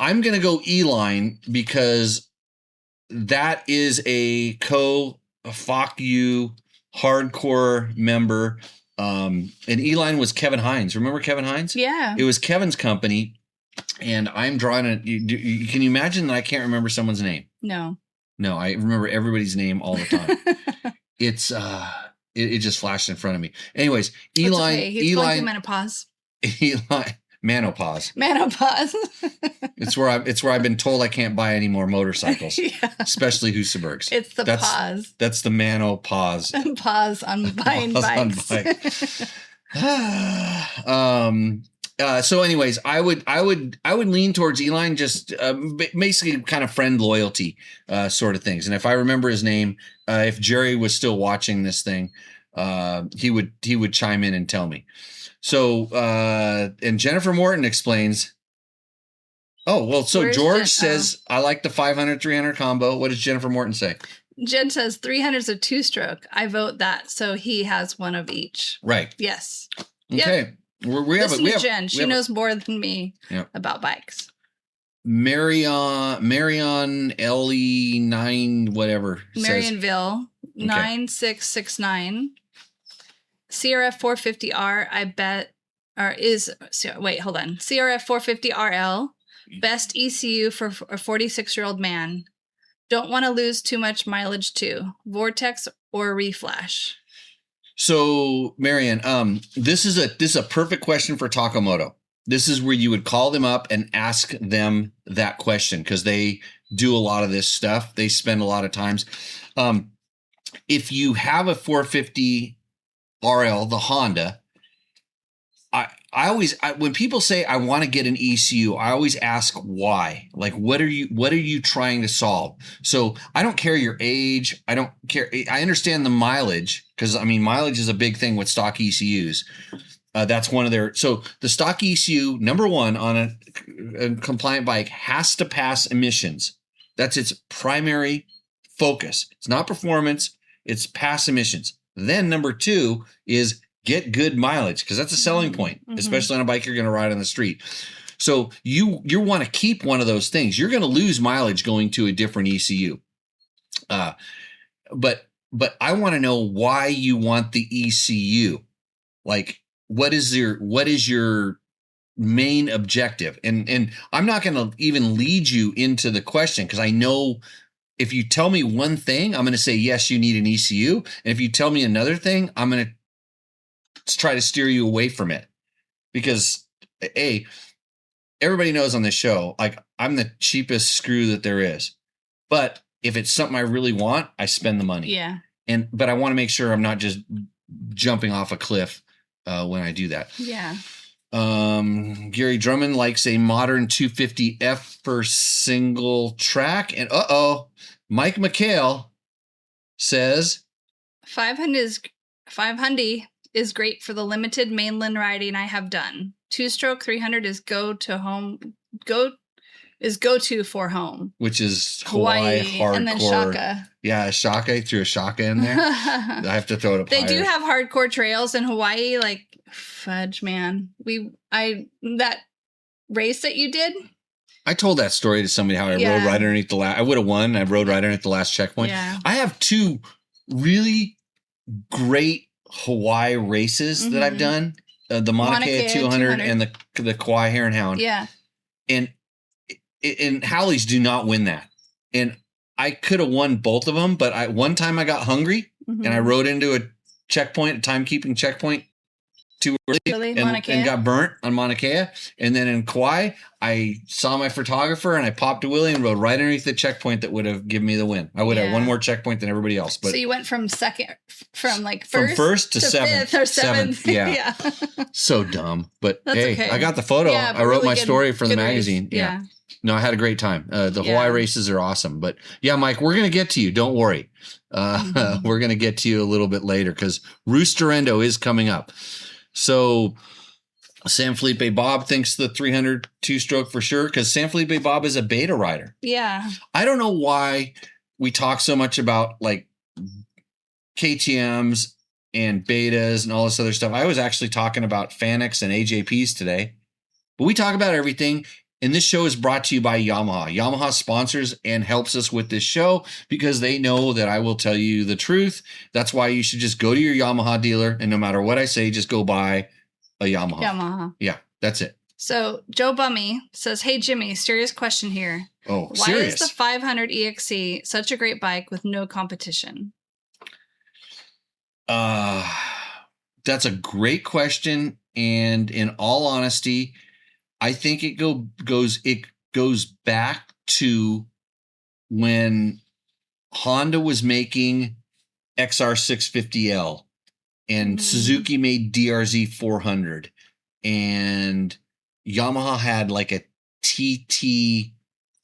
I'm going to go E-Line because that is a Fuck You hardcore member. And E-Line was Kevin Hines. Remember Kevin Hines? Yeah. It was Kevin's company. And I'm drawing it. Can you imagine that I can't remember someone's name? No, I remember everybody's name all the time. It's it just flashed in front of me. Anyways, E-Line. Okay. He's going through menopause. E-Line. Manopause. It's where I've been told I can't buy any more motorcycles, especially Husabergs. It's the pause. That's the manopause. Pause on buying bikes. So anyways, I would lean towards E-Line, just basically kind of friend loyalty sort of things. And if I remember his name, if Jerry was still watching this thing, he would chime in and tell me. So and Jennifer Morton explains. Oh, well, so Where's George says, I like the 500-300 combo. What does Jennifer Morton say? Jen says 300 is a 2-stroke. I vote that. So he has one of each. Right. Yes. Okay. Yep. We have Jen. She knows more than me about bikes. Marion LE9 whatever. Marionville 9669. CRF 450R, I bet, CRF 450RL, best ECU for a 46-year-old man. Don't want to lose too much mileage too. Vortex or Reflash. So, Marion, this is a perfect question for Takamoto. This is where you would call them up and ask them that question because they do a lot of this stuff. They spend a lot of times. If you have a 450 RL, the Honda, when people say I want to get an ECU, I always ask why. Like, what are you trying to solve? So I don't care your age. I don't care. I understand the mileage, because I mean, mileage is a big thing with stock ECUs. That's one of their. So the stock ECU, number one on a compliant bike, has to pass emissions. That's its primary focus. It's not performance. It's pass emissions. Then number two is get good mileage, because that's a selling point, especially on a bike you're going to ride on the street. So you want to keep one of those things. You're going to lose mileage going to a different ECU. But I want to know why you want the ECU. Like, what is your main objective? And I'm not going to even lead you into the question, because I know if you tell me one thing, I'm going to say, yes, you need an ECU. And if you tell me another thing, I'm going to try to steer you away from it, because everybody knows on this show, like, I'm the cheapest screw that there is. But if it's something I really want, I spend the money. Yeah. But I want to make sure I'm not just jumping off a cliff when I do that. Yeah. Gary Drummond likes a modern 250F for single track. And Mike McHale says 500 is great for the limited mainland riding I have done. 2-stroke 300 is go to for home, which is Hawaii hardcore. And then Shaka. Yeah, Shaka, threw a Shaka in there. I have to throw it up. They higher. do have hardcore trails in Hawaii, like fudge, man. That race that you did. I told that story to somebody how I rode right underneath the last. I would have won. I rode right underneath the last checkpoint. Yeah. I have two really great Hawaii races that I've done. The Mauna Kea 200 and the Kauai Hare and Hound. Yeah. And Howleys do not win that. And I could have won both of them, but one time I got hungry and I rode into a timekeeping checkpoint too early and got burnt on Mauna Kea. And then in Kauai, I saw my photographer and I popped a wheelie and rode right underneath the checkpoint that would have given me the win. I would have one more checkpoint than everybody else. But so you went from first to seventh. Fifth or seventh. Yeah. So dumb. But that's hey, okay. I got the photo. Yeah, I wrote really my story for the race. magazine. Yeah. No, I had a great time. The Hawaii races are awesome. But yeah, Mike, we're going to get to you. Don't worry. We're going to get to you a little bit later, because Roosterendo is coming up. So San Felipe Bob thinks the 300 2-stroke for sure, because San Felipe Bob is a beta rider. Yeah. I don't know why we talk so much about like KTMs and betas and all this other stuff. I was actually talking about Fanucs and AJPs today, but we talk about everything. And this show is brought to you by Yamaha. Yamaha sponsors and helps us with this show because they know that I will tell you the truth. That's why you should just go to your Yamaha dealer, and no matter what I say, just go buy a Yamaha. Yeah, that's it. So Joe Bummy says, "Hey Jimmy, serious question here. Oh, why serious? is the 500 EXC such a great bike with no competition?" That's a great question, and in all honesty, I think it goes back to when Honda was making XR650L and Suzuki made DRZ 400 and Yamaha had like a TT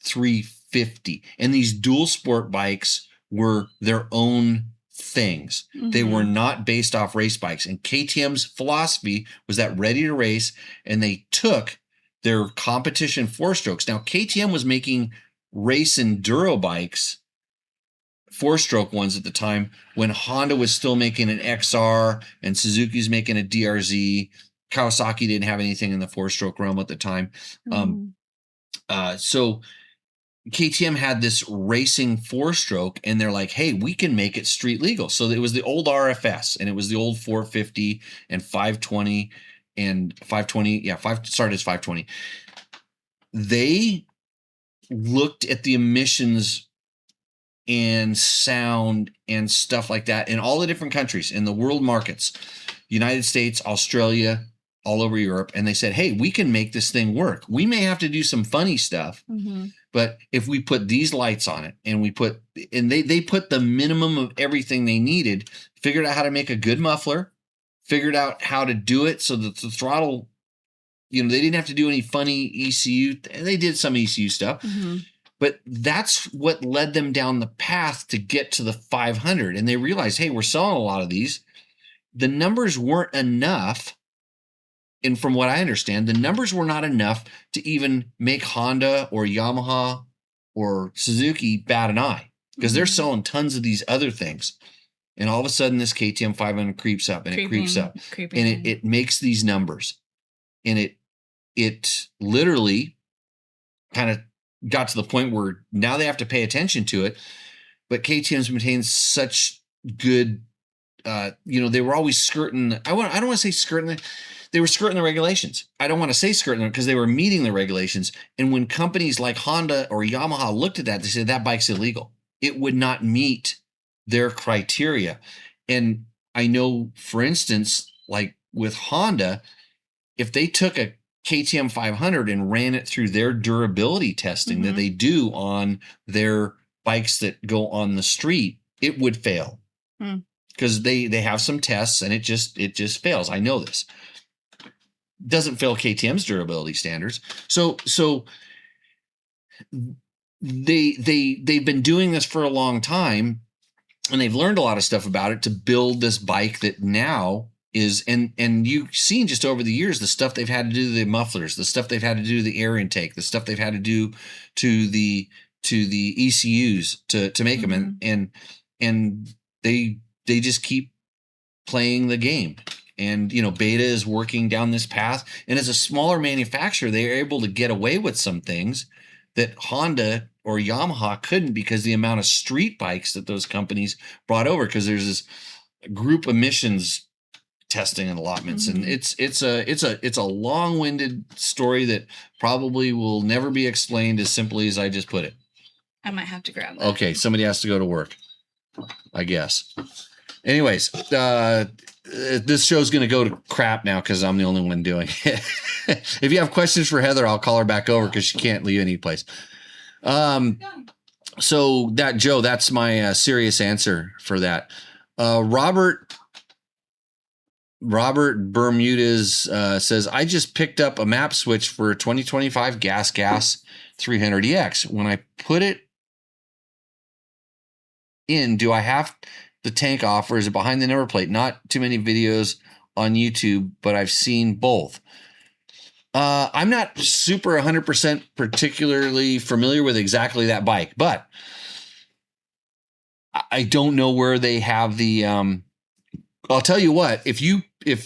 350, and these dual sport bikes were their own things. They were not based off race bikes, and KTM's philosophy was that ready to race, and they took their competition 4-strokes. Now, KTM was making race enduro bikes, 4-stroke ones at the time, when Honda was still making an XR and Suzuki's making a DRZ. Kawasaki didn't have anything in the 4-stroke realm at the time. So KTM had this racing 4-stroke, and they're like, hey, we can make it street legal. So it was the old RFS, and it was the old 450 and 520 and 520. Yeah, started as 520. They looked at the emissions and sound and stuff like that in all the different countries, in the world markets, United States, Australia, all over Europe. And they said, hey, we can make this thing work. We may have to do some funny stuff, but if we put these lights on it and they put the minimum of everything they needed, figured out how to make a good muffler, figured out how to do it so that the throttle they didn't have to do any funny ECU. They did some ECU stuff, but that's what led them down the path to get to the 500. And they realized, hey, we're selling a lot of these. The numbers weren't enough. And from what I understand, the numbers were not enough to even make Honda or Yamaha or Suzuki bat an eye, because they're selling tons of these other things. And all of a sudden this KTM 500 creeps up and it creeps up and it makes these numbers. And it literally kind of got to the point where now they have to pay attention to it. But KTM's maintained such good, they were always skirting. I don't want to say skirting. They were skirting the regulations. I don't want to say skirting them because they were meeting the regulations. And when companies like Honda or Yamaha looked at that, they said that bike's illegal. It would not meet their criteria. And I know, for instance, like with Honda, if they took a KTM 500 and ran it through their durability testing that they do on their bikes that go on the street, it would fail because they have some tests and it just fails. I know this. Doesn't fail KTM's durability standards. So they've been doing this for a long time, and they've learned a lot of stuff about it to build this bike that now is, and you've seen just over the years the stuff they've had to do to the mufflers, the stuff they've had to do to the air intake, the stuff they've had to do to the ECUs to make them, and they just keep playing the game. And, Beta is working down this path. And as a smaller manufacturer, they are able to get away with some things that Honda or Yamaha couldn't because the amount of street bikes that those companies brought over, because there's this group emissions testing and allotments. And it's a long-winded story that probably will never be explained as simply as I just put it. I might have to grab that. Okay, somebody has to go to work, I guess. Anyways, this show's going to go to crap now because I'm the only one doing it. If you have questions for Heather, I'll call her back over because she can't leave any place. So that, Joe, that's my serious answer for that. Robert Bermudez says, I just picked up a map switch for a 2025 Gas 300EX. When I put it in, do I have the tank off, or is it behind the number plate? Not too many videos on YouTube, but I've seen both. I'm not super 100% particularly familiar with exactly that bike, but I don't know where they have the, I'll tell you what, if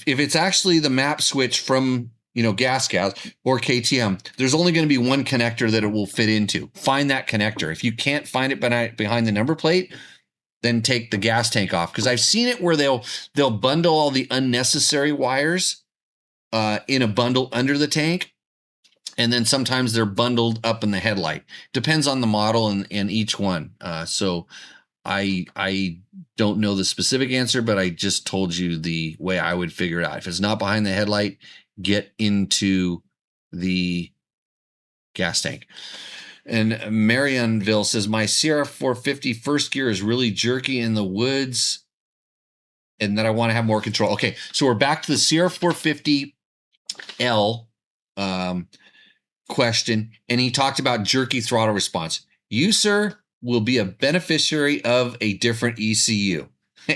it's actually the map switch from, Gas or KTM, there's only going to be one connector that it will fit into. Find that connector. If you can't find it behind the number plate, then take the gas tank off. Because I've seen it where they'll bundle all the unnecessary wires in a bundle under the tank. And then sometimes they're bundled up in the headlight. Depends on the model and each one. So I don't know the specific answer, but I just told you the way I would figure it out. If it's not behind the headlight, get into the gas tank. And Marionville says, my CR450 first gear is really jerky in the woods and that I want to have more control. Okay, so we're back to the CR450L question, and he talked about jerky throttle response. You, sir, will be a beneficiary of a different ECU.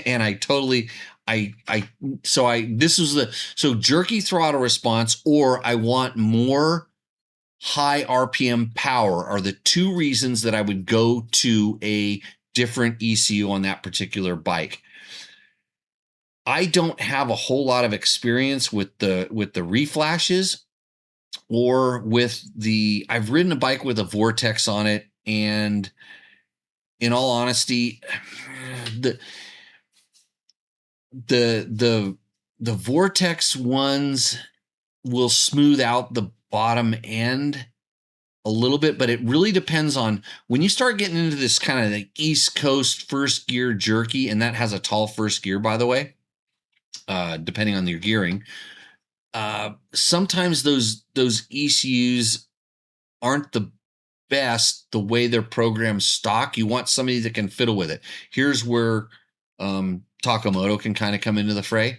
And I totally, so jerky throttle response, or I want more high RPM power are the two reasons that I would go to a different ECU on that particular bike. I don't have a whole lot of experience with the reflashes or with I've ridden a bike with a Vortex on it, and in all honesty, the Vortex ones will smooth out the bottom end a little bit, but it really depends on when you start getting into this kind of like East Coast first gear jerky, and that has a tall first gear, by the way, depending on your gearing. Sometimes those ECUs aren't the best the way they're programmed stock. You want somebody that can fiddle with it. Here's where Takamoto can kind of come into the fray.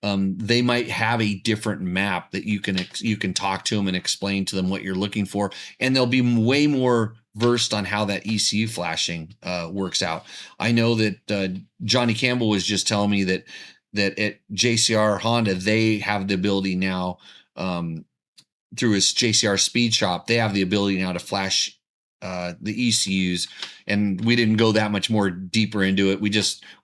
they might have a different map that you can talk to them and explain to them what you're looking for, and they'll be way more versed on how that ECU flashing works out. I know that Johnny Campbell was just telling me that at JCR Honda, they have the ability now, through his JCR Speed Shop, they have the ability now to flash the ECUs, and we didn't go that much more deeper into it.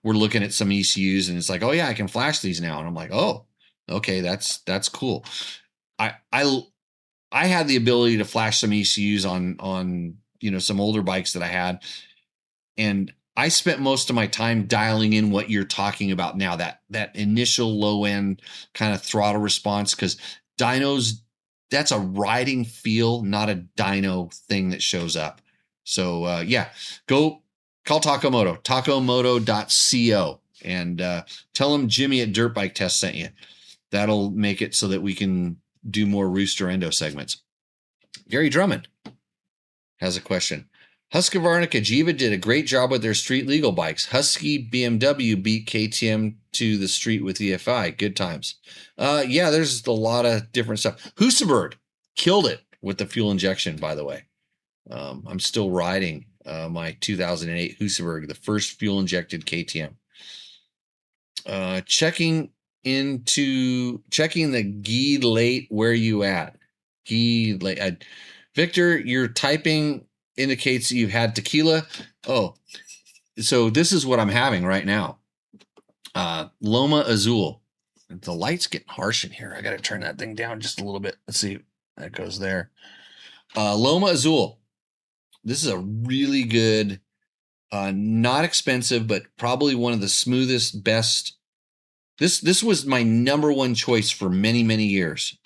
We're looking at some ECUs, and it's like, oh yeah, I can flash these now, and I'm like, oh, okay, that's cool. I had the ability to flash some ECUs on some older bikes that I had, and I spent most of my time dialing in what you're talking about now, that initial low end kind of throttle response, because dynos, that's a riding feel, not a dyno thing that shows up. So go call Takomoto, takomoto.co, and tell them Jimmy at Dirt Bike Test sent you. That'll make it so that we can do more Rooster Endo segments. Gary Drummond has a question. Husqvarna Cagiva did a great job with their street legal bikes. Husky BMW beat KTM to the street with EFI. Good times. There's a lot of different stuff. Husaberg killed it with the fuel injection, by the way. I'm still riding my 2008 Husaberg, the first fuel injected KTM. Checking the Guy late, where you at? Guy late. Victor, your typing indicates that you've had tequila. Oh, so this is what I'm having right now. Loma Azul. The light's getting harsh in here. I got to turn that thing down just a little bit. Let's see. That goes there. Loma Azul. This is a really good, not expensive, but probably one of the smoothest, best. This was my number one choice for many, many years.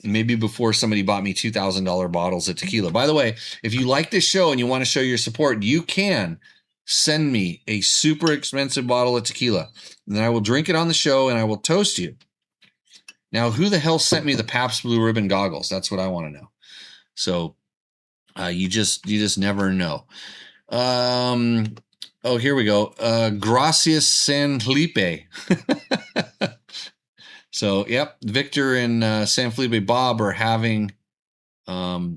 Maybe before somebody bought me $2,000 bottles of tequila. By the way, if you like this show and you want to show your support, you can send me a super expensive bottle of tequila. And then I will drink it on the show and I will toast you. Now, who the hell sent me the Pabst Blue Ribbon goggles? That's what I want to know. So you just never know. Here we go. Gracias San Felipe. So, yep, Victor and San Felipe Bob are having a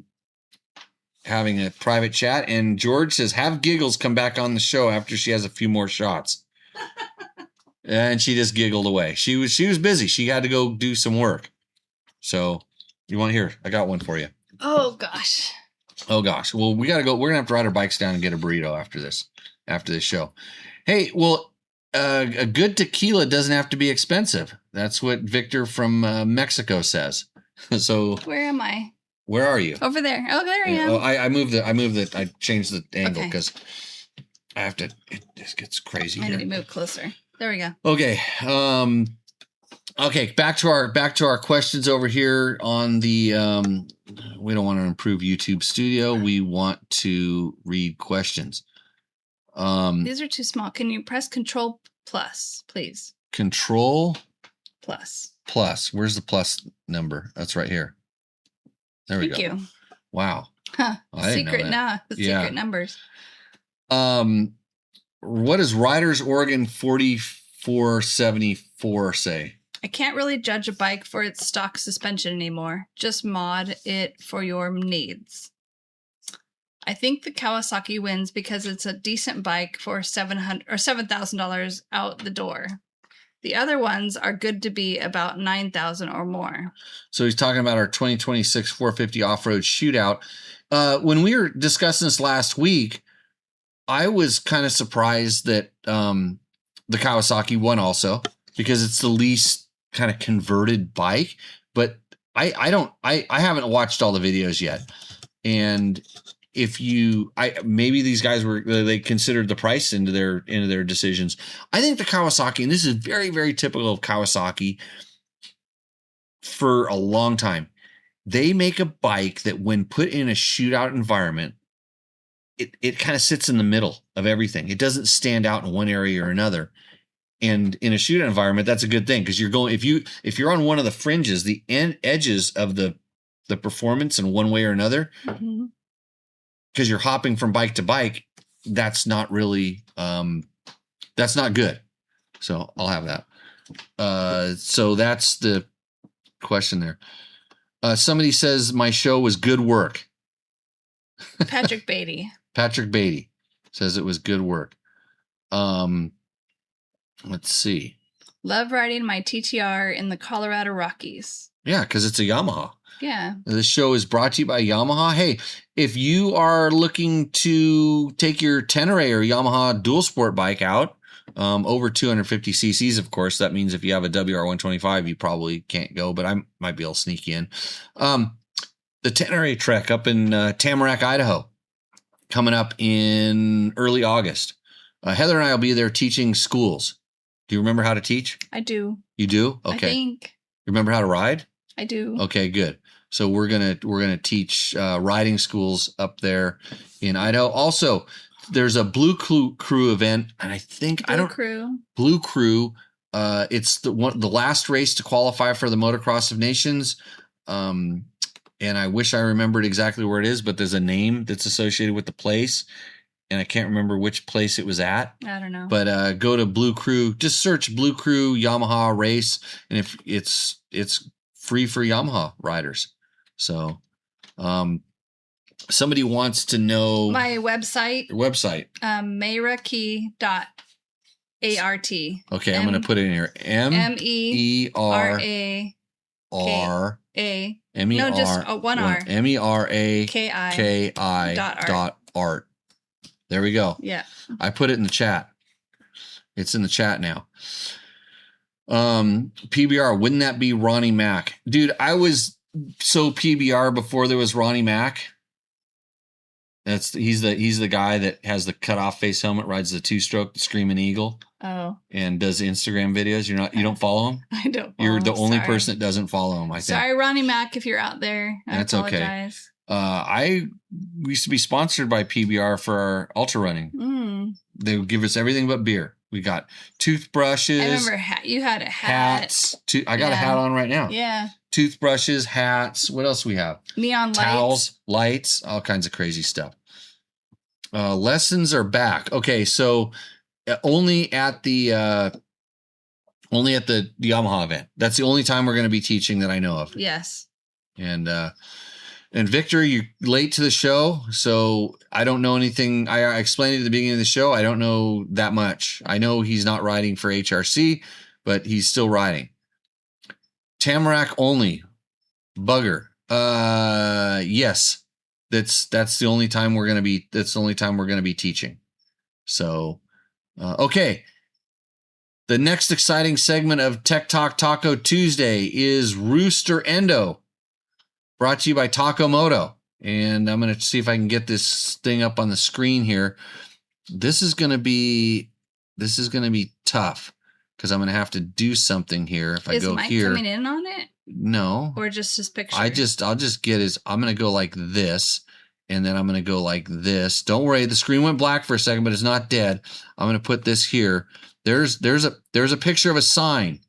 private chat, and George says, have Giggles come back on the show after she has a few more shots. And she just giggled away. She was busy. She had to go do some work. So, you want to hear? I got one for you. Oh gosh. Well, we got to go. We're gonna have to ride our bikes down and get a burrito after this show. Hey, well, a good tequila doesn't have to be expensive. That's what Victor from Mexico says. So where am I? Where are you? Over there. Oh, there I am. I changed the angle because I have to. It just gets crazy. I here. need to move closer. There we go. Okay. Okay. Back to our questions over here on the. We don't want to improve YouTube Studio. We want to read questions. These are too small. Can you press Control Plus, please? Control Plus. Where's the plus number? That's right here. There we go. Thank you. Wow. Huh. I didn't know that. Secret numbers. What does Riders Oregon 4474 say? I can't really judge a bike for its stock suspension anymore. Just mod it for your needs. I think the Kawasaki wins because it's a decent bike for $700 or $7,000 out the door. The other ones are good to be about $9,000 or more. So he's talking about our 2026 450 off-road shootout. When we were discussing this last week, I was kind of surprised that the Kawasaki won also, because it's the least kind of converted bike. But I haven't watched all the videos yet, and maybe these guys they considered the price into their decisions. I think the Kawasaki, and this is very, very typical of Kawasaki for a long time, they make a bike that when put in a shootout environment, it kind of sits in the middle of everything. It doesn't stand out in one area or another. And in a shootout environment, that's a good thing, because if you're on one of the fringes, the edges of the performance in one way or another, mm-hmm. because you're hopping from bike to bike, that's not really, that's not good. So I'll have that. So that's the question there. Somebody says my show was good work. Patrick Beatty. Patrick Beatty says it was good work. Let's see. Love riding my TTR in the Colorado Rockies. Yeah, because it's a Yamaha. Yeah. This show is brought to you by Yamaha. Hey, if you are looking to take your Tenere or Yamaha dual sport bike out, over 250 cc's, of course, that means if you have a WR125, you probably can't go, but I might be able to sneak you in. The Tenere Trek up in Tamarack, Idaho, coming up in early August. Heather and I will be there teaching schools. Do you remember how to teach? I do. You do? Okay. I think. You remember how to ride? I do. Okay, good. So we're gonna teach riding schools up there in Idaho. Also, there's a Blue Crew event, and I think Blue Crew. It's the last race to qualify for the Motocross of Nations. And I wish I remembered exactly where it is, but there's a name that's associated with the place, and I can't remember which place it was at. I don't know. But go to Blue Crew. Just search Blue Crew Yamaha race, and if it's free for Yamaha riders. So, somebody wants to know my website. Merakey.art. Okay, I'm going to put it in here. MERA. No, just one R. MERAKI.art. There we go. Yeah. I put it in the chat. It's in the chat now. PBR, wouldn't that be Ronnie Mack? Dude, I was so PBR before there was Ronnie Mack. He's the guy that has the cutoff face helmet, rides the 2-stroke, the Screaming Eagle. Oh. And does Instagram videos. You don't follow him? I don't follow You're the him, only sorry. person that doesn't follow him, I think. Sorry, Ronnie Mack, if you're out there. That's apologize. Okay. We used to be sponsored by PBR for our ultra running. They would give us everything but beer. We got toothbrushes. I remember you had a hat. Hats. I got a hat on right now. Yeah. Toothbrushes, hats. What else we have? Neon towels, lights, all kinds of crazy stuff. Lessons are back. Okay, so only at the Yamaha event. That's the only time we're going to be teaching that I know of. Yes. And Victor, you're late to the show, so I don't know anything. I explained it at the beginning of the show. I don't know that much. I know he's not riding for HRC, but he's still riding. Tamarack only. Bugger. Yes. That's the only time we're going to be teaching. So, okay. The next exciting segment of Tech Talk Taco Tuesday is Rooster Endo, brought to you by Takomoto. And I'm going to see if I can get this thing up on the screen here. This is going to be tough because I'm going to have to do something here. If I go Mike here, coming in on it? No. Or just his picture? I'll just get I'm going to go like this, and then I'm going to go like this. Don't worry, the screen went black for a second, but it's not dead. I'm going to put this here. There's a picture of a sign.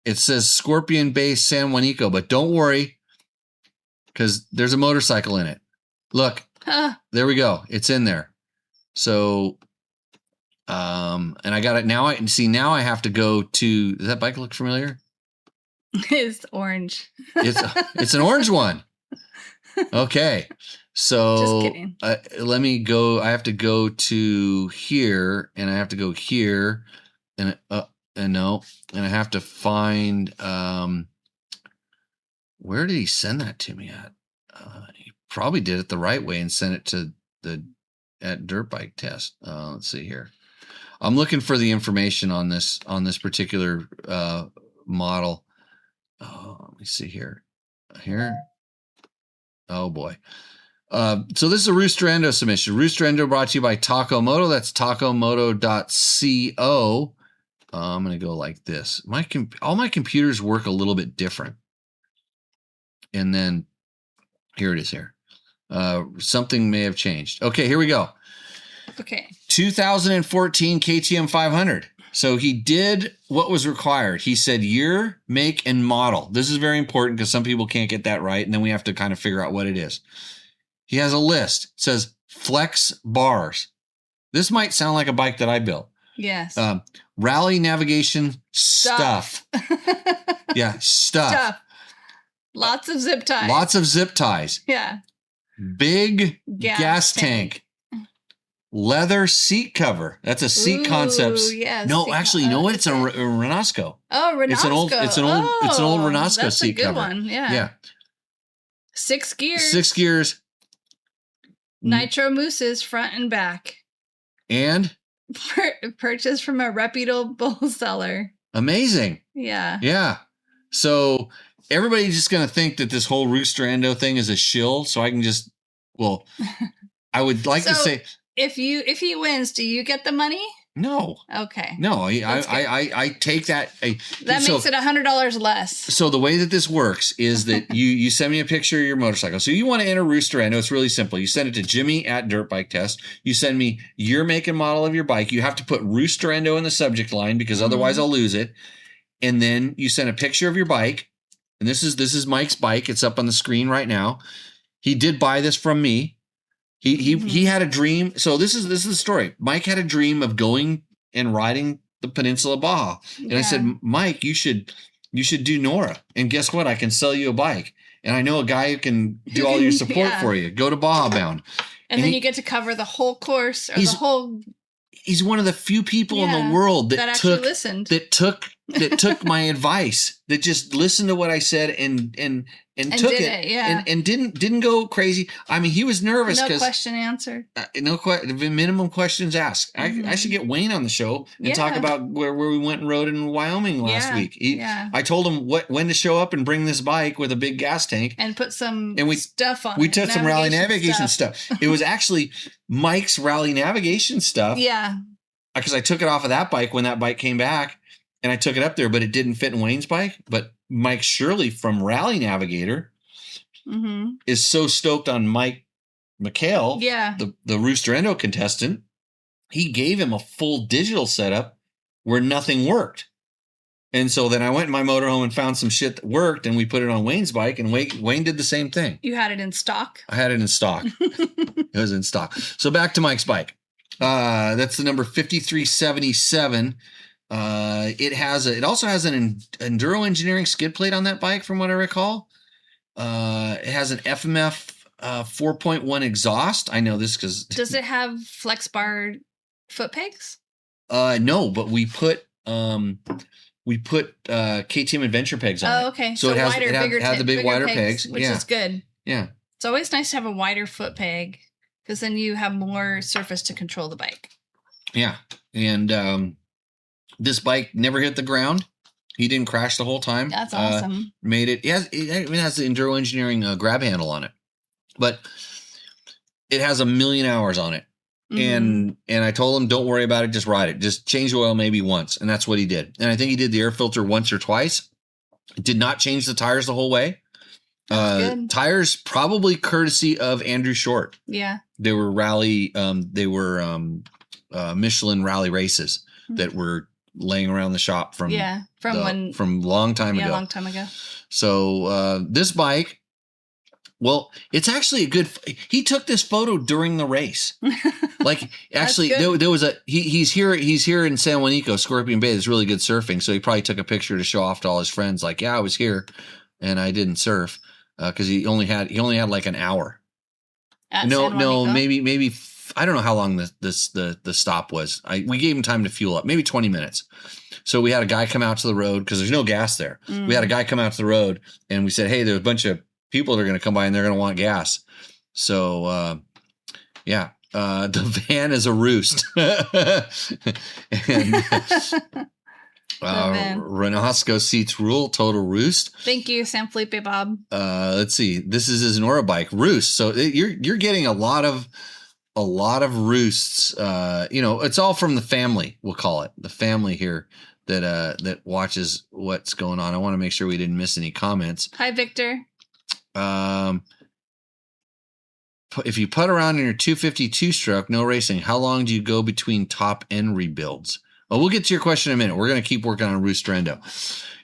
It says Scorpion Base San Juanico, but don't worry, because there's a motorcycle in it. Look, there we go. It's in there. So, and I got it now. Now I have to go to. Does that bike look familiar? It's orange. It's an orange one. Okay, so just kidding. Let me go. I have to go to here, and I have to go here, and I have to find. Where did he send that to me at? He probably did it the right way and sent it to at Dirt Bike Test. Let's see here. I'm looking for the information on this particular model. Let me see here. Oh boy. So this is a Rooster Endo submission. Rooster Endo brought to you by Takomoto. That's takomoto.co. I'm going to go like this. All my computers work a little bit different. And then here it is here. Something may have changed. Okay, here we go. Okay. 2014 KTM 500. So he did what was required. He said year, make, and model. This is very important because some people can't get that right, and then we have to kind of figure out what it is. He has a list. It says flex bars. This might sound like a bike that I built. Yes. Rally navigation stuff. Yeah, stuff. Lots of zip ties. Lots of zip ties. Yeah. Big gas tank. Leather seat cover. That's a seat Concepts. Yes, No, actually, you know what? It's a Renasco. Oh, Renasco. It's an old Renasco that's seat a good cover. one. Yeah. Yeah. 6 gears. 6 gears. Nitro mousses front and back. And Purchased from a reputable seller. amazing. Yeah. Yeah. So everybody's just going to think that this whole Rooster Endo thing is a shill. So I can just, well, I would like to say, if he wins, do you get the money? no, Okay. no, I take that. That makes it $100 less. So the way that this works is that you send me a picture of your motorcycle. So you want to enter Rooster Endo. It's really simple. You send it to Jimmy@DirtBikeTest. You send me your make and model of your bike. You have to put Rooster Endo in the subject line because otherwise I'll lose it. And then you send a picture of your bike. And this is Mike's bike. It's up on the screen right now. He did buy this from me. He had a dream. So this is the story. Mike had a dream of going and riding the Peninsula Baja. And I said, Mike, you should do Nora. And guess what? I can sell you a bike. And I know a guy who can do all your support for you. Go to Baja Bound. And then you get to cover the whole course or the whole. He's one of the few people in the world that actually listened. That took my advice, that just listened to what I said and took it. And didn't go crazy. I mean, he was nervous because no question answered. Minimum questions asked. I should get Wayne on the show and talk about where we went and rode in Wyoming last week. I told him when to show up and bring this bike with a big gas tank and put some stuff on. We took some rally navigation stuff. It was actually Mike's rally navigation stuff. Yeah, because I took it off of that bike when that bike came back. And I took it up there, but it didn't fit in Wayne's bike. But Mike Shirley from Rally Navigator is so stoked on Mike McHale, the Rooster Endo contestant. He gave him a full digital setup where nothing worked. And so then I went in my motorhome and found some shit that worked, and we put it on Wayne's bike, and Wayne did the same thing. You had it in stock? I had it in stock. It was in stock. So back to Mike's bike. That's the number 5377. It also has an Enduro Engineering skid plate on that bike, from what I recall. It has an FMF 4.1 exhaust. I know this because does it have flex bar foot pegs? No, but we put KTM Adventure pegs on it. Oh, okay. So it has the big wider pegs, which is good. Yeah, it's always nice to have a wider foot peg because then you have more surface to control the bike. Yeah, and this bike never hit the ground. He didn't crash the whole time. That's awesome. It has the Enduro Engineering grab handle on it, but it has 1 million hours on it. And I told him, don't worry about it. Just ride it. Just change the oil maybe once. And that's what he did. And I think he did the air filter once or twice. Did not change the tires the whole way. Tires probably courtesy of Andrew Short. Yeah. They were Michelin rally races that were laying around the shop from long time ago. Yeah, long time ago. So this bike, well, it's actually a good. He took this photo during the race. Like actually, there was he's here in San Juanico, Scorpion Bay. There's really good surfing, so he probably took a picture to show off to all his friends. Like, yeah, I was here, and I didn't surf because he only had like an hour. Maybe. I don't know how long the stop was. We gave him time to fuel up, maybe 20 minutes. So we had a guy come out to the road because there's no gas there. We had a guy come out to the road and we said, hey, there's a bunch of people that are going to come by and they're going to want gas. So, the van is a roost. And Renasco seats rule, total roost. Thank you, San Felipe Bob. Let's see. This is his Nora bike, roost. So you're getting a lot of roosts. It's all from the family. We'll call it the family here that watches what's going on. I want to make sure we didn't miss any comments. Hi, Victor. If you put around in your 252 stroke, no racing, how long do you go between top end rebuilds? Well, we'll get to your question in a minute. We're going to keep working on Rooster Endo.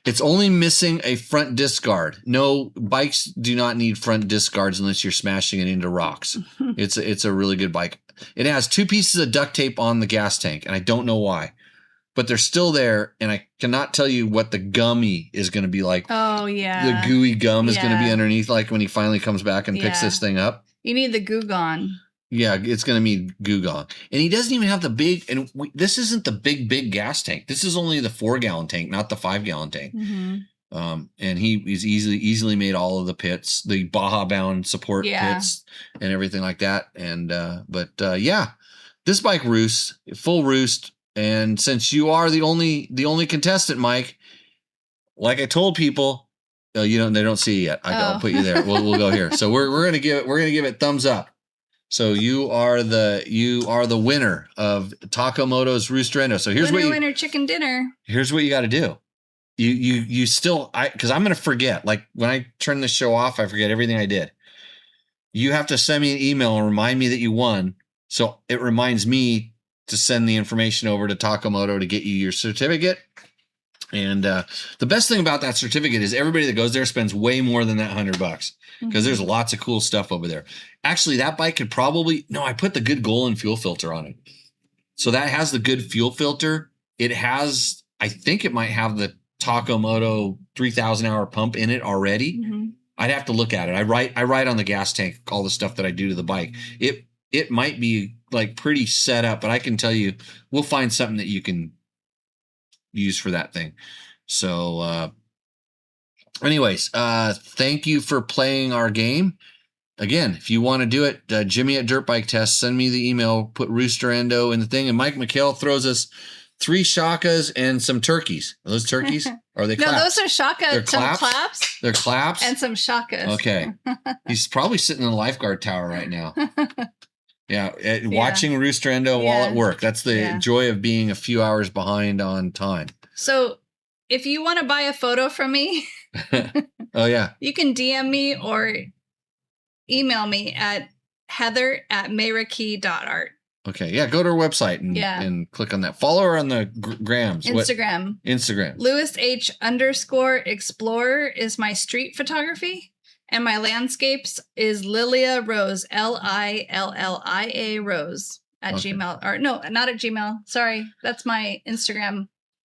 It's only missing a front disc guard. No, bikes do not need front disc guards unless you're smashing it into rocks. It's a really good bike. It has 2 pieces of duct tape on the gas tank, and I don't know why. but they're still there. And I cannot tell you what the gummy is going to be like. Oh, yeah. The gooey gum is going to be Yeah. underneath, like when he finally comes back and picks Yeah. this thing up. You need the Goo Gone. Yeah, it's going to be Goo Gone. And he doesn't even have the big, and this isn't the big gas tank. This is only the 4-gallon tank, not the 5-gallon tank. Mm-hmm. And he's easily made all of the pits, the Baja bound support pits and everything like that. And, but yeah, this bike roosts, full roost. And since you are the only contestant, Mike, like I told people, they don't see you yet. I'll put you there. We'll go here. So we're going to give it thumbs up. So you are the winner of Takamoto's Roosterendo. So here's winner chicken dinner. Here's what you got to do. You still, because I'm going to forget, like when I turn the show off, I forget everything I did. You have to send me an email and remind me that you won. So it reminds me to send the information over to Takamoto to get you your certificate. And the best thing about that certificate is everybody that goes there spends way more than that $100 because there's lots of cool stuff over there. Actually, that bike could I put the Good Golden fuel filter on it. So that has the good fuel filter. It has, I think it might have the Takamoto 3,000 hour pump in it already. Mm-hmm. I'd have to look at it. I write on the gas tank all the stuff that I do to the bike. It might be like pretty set up, but I can tell you, we'll find something that you can use for that thing. So anyways, thank you for playing our game. Again, if you want to do it, Jimmy at Dirt Bike Test, send me the email, put Roosterendo in the thing, and Mike McHale throws us 3 shakas and some turkeys. Are those turkeys? Or are they claps? No, those are shaka. They're some claps? They're claps? And some shakas. Okay. He's probably sitting in the lifeguard tower right now. Yeah, watching Roosterendo while at work. That's the joy of being a few hours behind on time. So if you want to buy a photo from me, oh, yeah, you can DM me or email me at heather@mayraki.art. Okay, yeah, go to her website and click on that. Follow her on the grams. Instagram. Instagram. Lewis H_Explorer is my street photography. And my landscapes is Lilia Rose, LILLIA Rose at Gmail. Or no, not at Gmail. Sorry, that's my Instagram.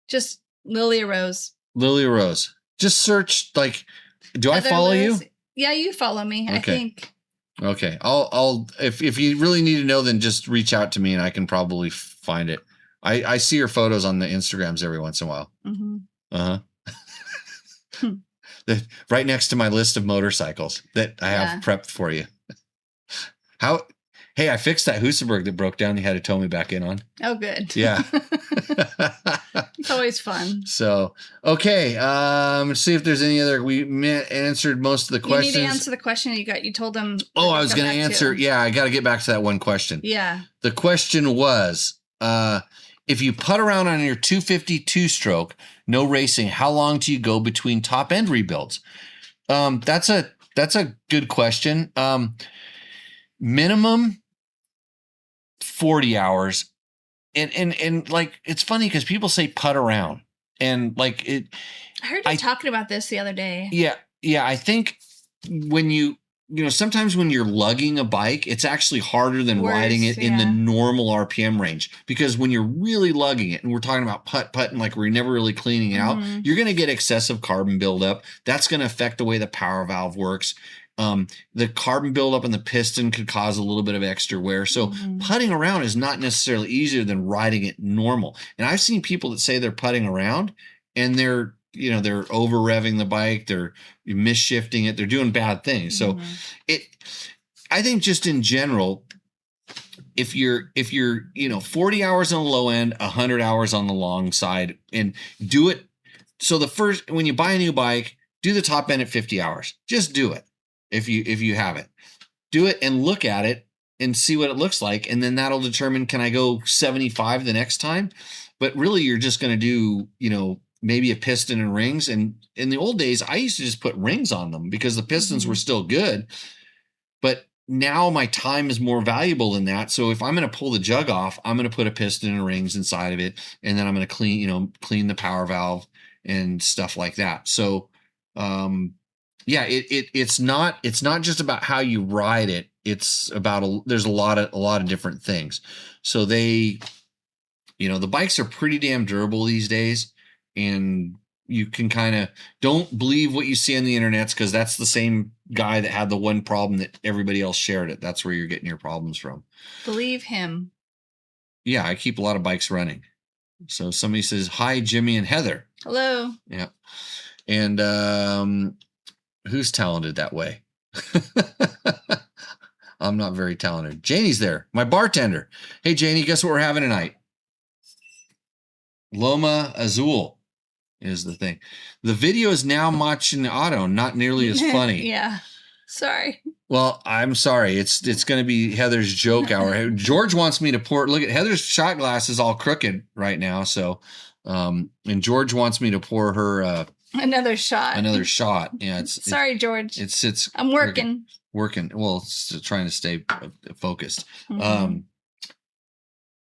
Just Lilia Rose. Lilia Rose. Just search, like, do Heather I follow Lewis. you? Yeah, you follow me, I think. Okay. I'll if you really need to know, then just reach out to me and I can probably find it. I see your photos on the Instagrams every once in a while. Mm-hmm. Uh-huh. Right next to my list of motorcycles that I have prepped for you. Hey, I fixed that Husaberg that broke down. You had to tow me back in on. Oh, good. Yeah. It's always fun. So, okay. Let's see if there's any other. We answered most of the questions. You need to answer the question you told them. Oh, I was going to answer. Yeah, I got to get back to that one question. Yeah. The question was, if you putt around on your 252 stroke, no racing, how long do you go between top end rebuilds? That's a good question. Minimum 40 hours. And like, it's funny because people say putt around and like it. I heard you talking about this the other day. Yeah. Yeah. I think when sometimes when you're lugging a bike, it's actually harder than riding it in the normal RPM range, because when you're really lugging it, and we're talking about putting, like we're never really cleaning it out, you're going to get excessive carbon buildup. That's going to affect the way the power valve works. The carbon buildup in the piston could cause a little bit of extra wear. So putting around is not necessarily easier than riding it normal. And I've seen people that say they're putting around and they're over revving the bike, they're misshifting it, they're doing bad things. So I think just in general, if you're 40 hours on the low end, 100 hours on the long side, and do it. So when you buy a new bike, do the top end at 50 hours. Just do it. If you have it, do it and look at it and see what it looks like. And then that'll determine, can I go 75 the next time? But really you're just going to do, maybe a piston and rings. And in the old days, I used to just put rings on them because the pistons were still good. But now my time is more valuable than that. So if I'm going to pull the jug off, I'm going to put a piston and rings inside of it. And then I'm going to clean the power valve and stuff like that. So, it's not just about how you ride it. It's about, there's a lot of different things. So The bikes are pretty damn durable these days, and you can kind of don't believe what you see on the internets, because that's the same guy that had the one problem that everybody else shared it. That's where you're getting your problems from. Believe him. Yeah, I keep a lot of bikes running. So somebody says, hi, Jimmy and Heather. Hello. Yeah. And who's talented that way? I'm not very talented. Janie's there, my bartender. Hey, Janie, guess what we're having tonight? Loma Azul is the thing. The video is now machinado, not nearly as funny. Yeah. Sorry. Well, I'm sorry. It's going to be Heather's joke hour. George wants me to pour. Look at Heather's shot glass is all crooked right now. So, and George wants me to pour her another shot. Yeah. Sorry, George. It sits. I'm working. Well, it's trying to stay focused. Mm-hmm.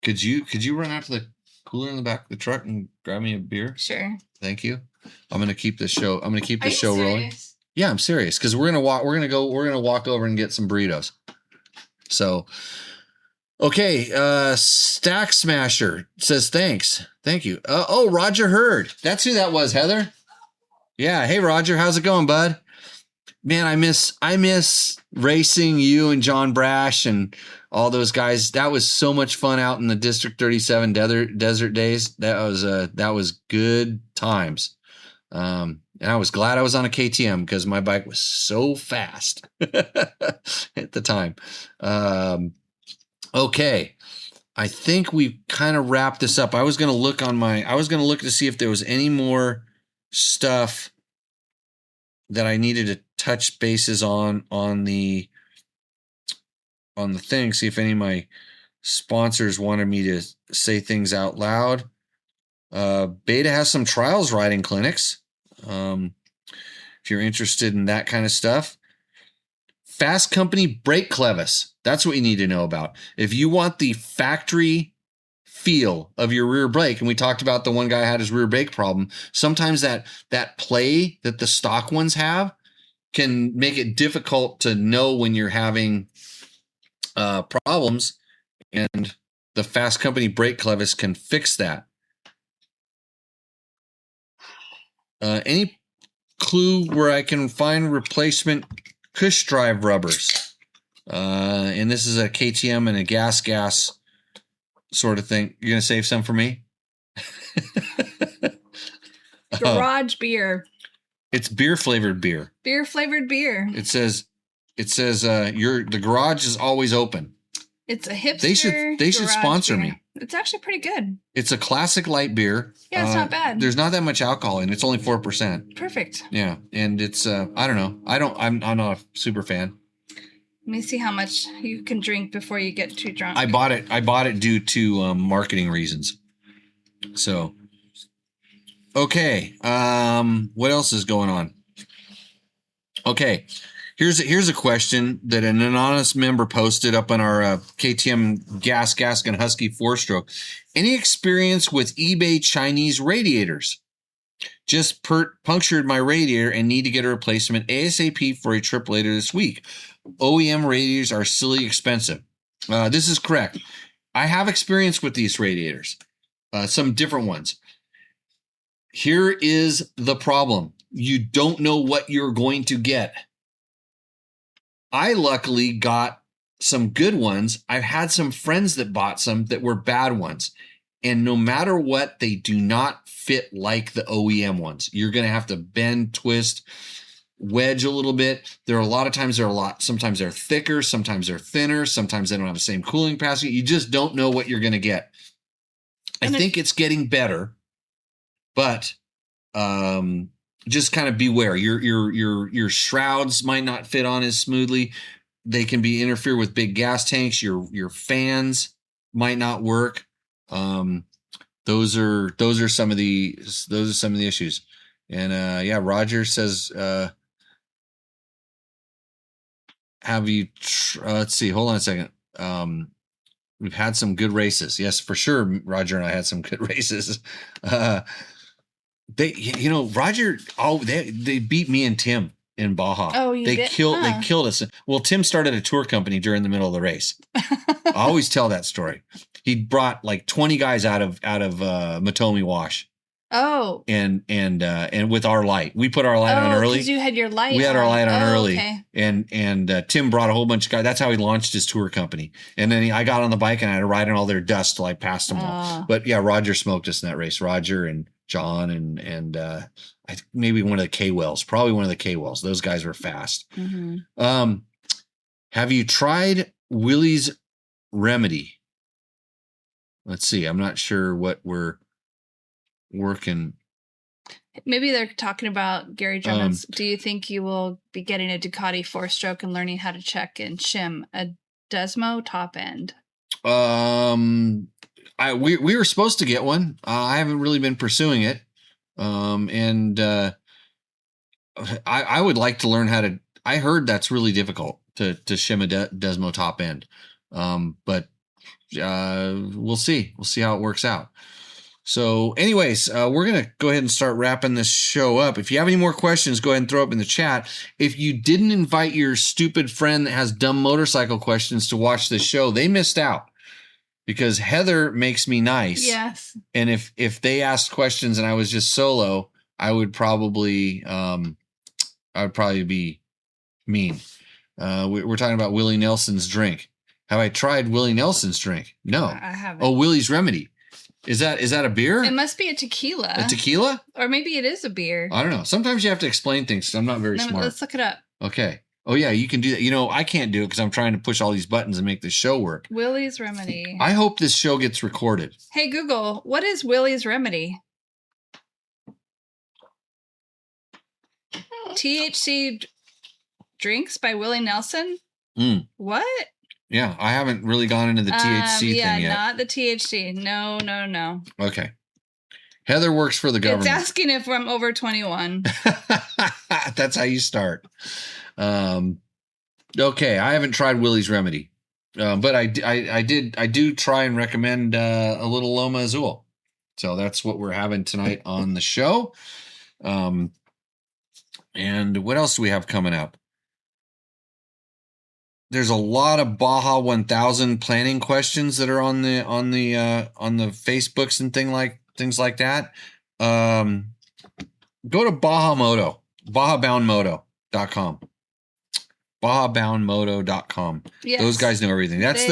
Could you run out to the cooler in the back of the truck and grab me a beer? Sure. Thank you. I'm going to keep this show. I'm going to keep this show serious? rolling. Yeah, I'm serious, because we're gonna walk over and get some burritos. So, okay, Stack Smasher says thanks, thank you. Roger Hurd, that's who that was, Heather. Yeah, hey Roger, how's it going, bud? Man, I miss racing you and John Brash and all those guys. That was so much fun out in the District 37 desert days. That was good times. And I was glad I was on a KTM, because my bike was so fast at the time. Okay. I think we kind of wrapped this up. I was going to look to see if there was any more stuff that I needed to touch bases on the thing. See if any of my sponsors wanted me to say things out loud. Beta has some trials riding clinics. If you're interested in that kind of stuff. Fast Company brake clevis. That's what you need to know about. If you want the factory feel of your rear brake, and we talked about the one guy had his rear brake problem, sometimes that play that the stock ones have can make it difficult to know when you're having problems, and the Fast Company brake clevis can fix that. Any clue where I can find replacement Cush drive rubbers? And this is a KTM and a gas sort of thing. You're going to save some for me? Garage beer. It's beer flavored beer. Beer flavored beer. It says the garage is always open. It's a hipster. They should sponsor beer. me. It's actually pretty good. It's a classic light beer. Yeah, it's not bad. There's not that much alcohol in it. It's only 4%. Perfect. Yeah, and it's I don't know. I'm not a super fan. Let me see how much you can drink before you get too drunk. I bought it due to marketing reasons. So, okay. What else is going on? Okay. Here's a question that an anonymous member posted up on our KTM Gas Gaskin Husky 4-stroke. Any experience with eBay Chinese radiators? Just punctured my radiator and need to get a replacement ASAP for a trip later this week. OEM radiators are silly expensive. This is correct. I have experience with these radiators, some different ones. Here is the problem. You don't know what you're going to get. I luckily got some good ones. I've had some friends that bought some that were bad ones. And no matter what, they do not fit like the OEM ones. You're going to have to bend, twist, wedge a little bit. Sometimes they're thicker, sometimes they're thinner, sometimes they don't have the same cooling capacity. You just don't know what you're going to get. I think it's getting better, but just kind of beware. Your shrouds might not fit on as smoothly. They can interfere with big gas tanks. Your fans might not work. Those are some of the issues. And Roger says, have you? Let's see. Hold on a second. We've had some good races. Yes, for sure. Roger and I had some good races. Roger, they beat me and Tim in Baja. Oh, you they did? killed Huh. they killed us. Well, Tim started a tour company during the middle of the race. I always tell that story. He brought like 20 guys out of Matomi Wash. Oh. And with our light, we put our light on early. Because you had your light. We had our light on early, okay. and Tim brought a whole bunch of guys. That's how he launched his tour company. And then I got on the bike and I had to ride in all their dust till I passed them all. But yeah, Roger smoked us in that race. Roger and John and maybe one of the K Wells, probably one of the K Wells. Those guys were fast. Mm-hmm. Have you tried Willie's Remedy? Let's see. I'm not sure what we're working. Maybe they're talking about Gary Drummond's. Do you think you will be getting a Ducati 4-stroke and learning how to check and shim a Desmo top end? We were supposed to get one. I haven't really been pursuing it. I would like to learn how to. I heard that's really difficult to shim a Desmo top end. But we'll see. We'll see how it works out. So anyways, we're going to go ahead and start wrapping this show up. If you have any more questions, go ahead and throw up in the chat. If you didn't invite your stupid friend that has dumb motorcycle questions to watch this show, they missed out because Heather makes me nice. Yes. And if they asked questions and I was just solo, I would probably be mean. We're talking about Willie Nelson's drink. Have I tried Willie Nelson's drink? No. I haven't. Oh, Willie's Remedy. Is that a beer? It must be a tequila. A tequila? Or maybe it is a beer. I don't know. Sometimes you have to explain things. I'm not very smart. Let's look it up. Okay. Oh, yeah, you can do that. You know, I can't do it because I'm trying to push all these buttons and make this show work. Willie's Remedy. I hope this show gets recorded. Hey, Google, what is Willie's Remedy? THC drinks by Willie Nelson? What? Yeah, I haven't really gone into the THC thing yet. Yeah, not the THC. No. Okay. Heather works for the government. It's asking if I'm over 21. That's how you start. Okay, I haven't tried Willie's Remedy, but I do try and recommend a little Loma Azul. So that's what we're having tonight on the show. And what else do we have coming up? There's a lot of Baja 1000 planning questions that are on the Facebooks and things like that. Go to Baja Moto, BajaBoundMoto.com. BajaBoundMoto.com. Yes. Those guys know everything. That's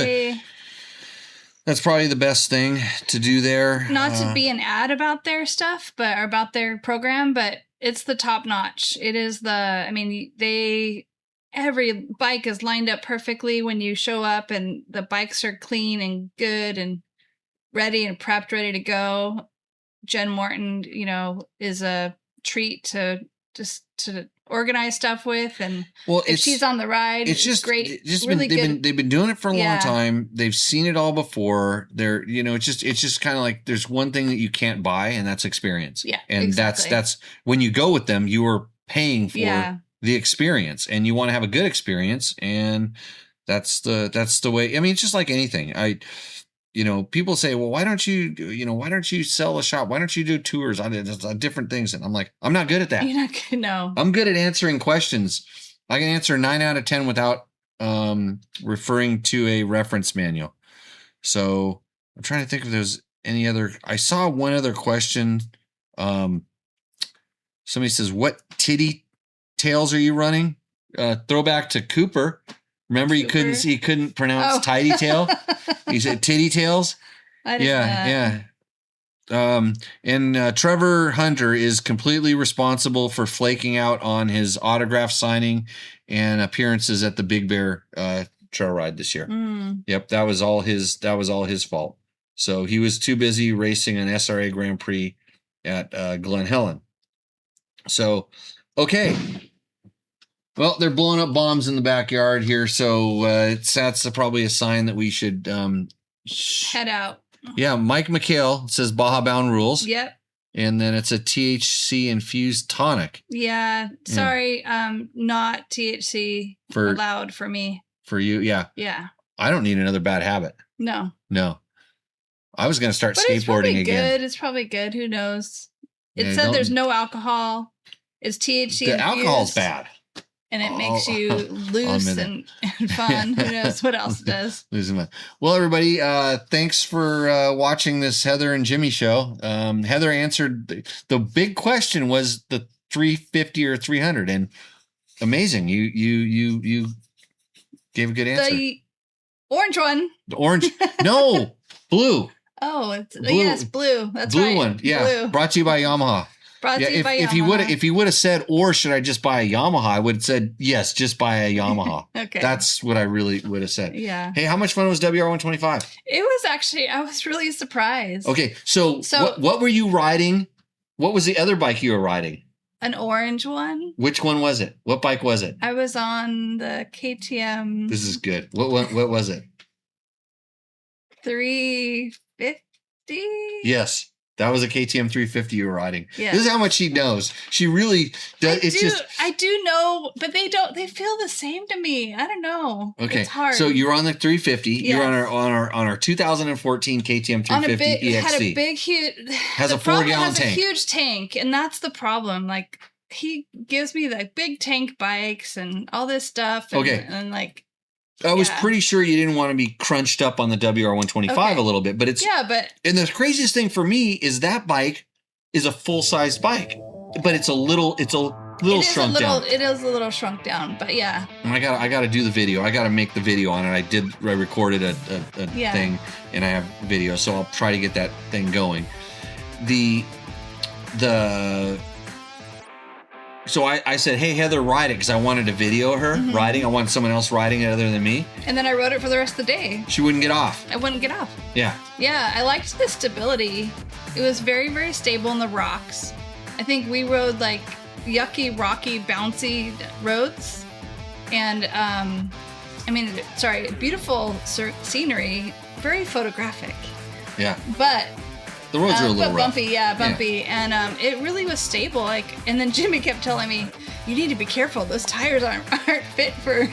probably the best thing to do there. Not to be an ad about their stuff, or about their program, but it's the top notch. It is every bike is lined up perfectly when you show up, and the bikes are clean and good and ready and prepped, ready to go. Jen Morton, is a treat to organize stuff with, and if she's on the ride, it's just great. They've been doing it for a long time. They've seen it all before. It's just kind of like there's one thing that you can't buy, and that's experience. Yeah, and exactly. that's when you go with them, you are paying for the experience, and you want to have a good experience, and that's the way. I mean, it's just like anything. People say, well, why don't you sell a shop? Why don't you do tours on different things? And I'm like, I'm not good at that. You're not good. No, I'm good at answering questions. I can answer 9 out of 10 without referring to a reference manual. So I'm trying to think if there's any other. I saw one other question. Somebody says, what titty tails are you running? Throwback to Cooper. Remember, he couldn't pronounce tidy tail. He said titty tails. Yeah. And Trevor Hunter is completely responsible for flaking out on his autograph signing and appearances at the Big Bear trail ride this year. Yep, that was all his fault. So he was too busy racing an SRA Grand Prix at Glen Helen. So, okay. Well, they're blowing up bombs in the backyard here, so that's probably a sign that we should head out. Yeah, Mike McHale says Baja Bound rules. Yep. And then it's a THC infused tonic. Yeah, sorry, not THC allowed for me. For you, yeah. Yeah. I don't need another bad habit. No. I was going to start skateboarding again. It's probably good. Who knows? It said there's no alcohol. It's THC. The alcohol's bad. and it makes Oh, you loose and fun. Who knows what else it does? Losing my. Well, everybody, thanks for watching this Heather and Jimmy show. Heather answered the big question was the 350 or 300, and amazing. You gave a good answer. The orange one. The orange, no, blue. Oh, it's Blue. yes, blue. That's Blue right. one, yeah. Blue. Brought to you by Yamaha. Brought to you by if Yamaha. if you would have said, or should I just buy a Yamaha? I would have said yes, just buy a Yamaha. Okay. That's what I really would have said. Yeah. Hey, how much fun was WR125? It was actually, I was really surprised. Okay, so So- what were you riding? What was the other bike you were riding? An orange one. Which one was it? What bike was it? I was on the KTM This is good. What was it? 350. Yes. That was a KTM 350 you were riding. Yeah. This is how much she knows. She really does. I do know, but they feel the same to me. I don't know. Okay. It's hard. So you're on the 350. You're Yes. on our 2014 KTM on a 350 big, had EXC. a big, huge, Has the a 4 problem gallon has tank. a huge tank, and that's the problem. Like, he gives me the big tank bikes and all this stuff. And, Okay. And like, I was yeah. pretty sure you didn't want to be crunched up on the WR125 Okay. a little bit, but it's yeah, but and the craziest thing for me is that bike is a full-size bike, but it's a little it shrunk down. It is a little shrunk down, but yeah. And I gotta do the video. I gotta make the video on it. I recorded a Yeah. thing, and I have video, so I'll try to get that thing going. So I said, hey, Heather, ride it, because I wanted to video her Mhm. riding. I wanted someone else riding it other than me. And then I rode it for the rest of the day. She wouldn't get off. I wouldn't get off. Yeah. Yeah, I liked the stability. It was very, very stable in the rocks. I think we rode like yucky, rocky, bouncy roads. And, beautiful scenery, very photographic. Yeah. But The roads are a little but rough. bumpy, bumpy. And it really was stable. Like, and then Jimmy kept telling me, you need to be careful. Those tires aren't fit for.